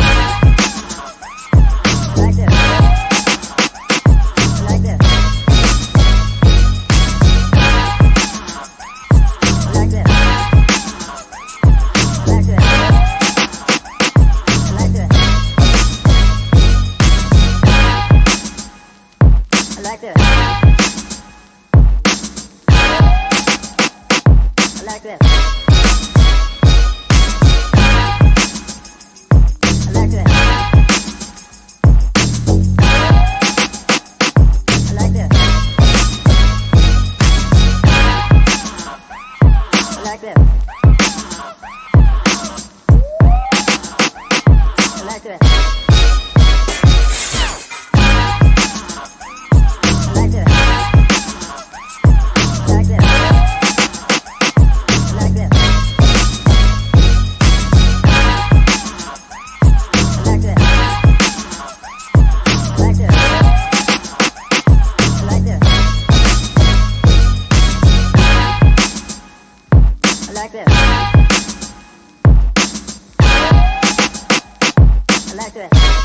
like that.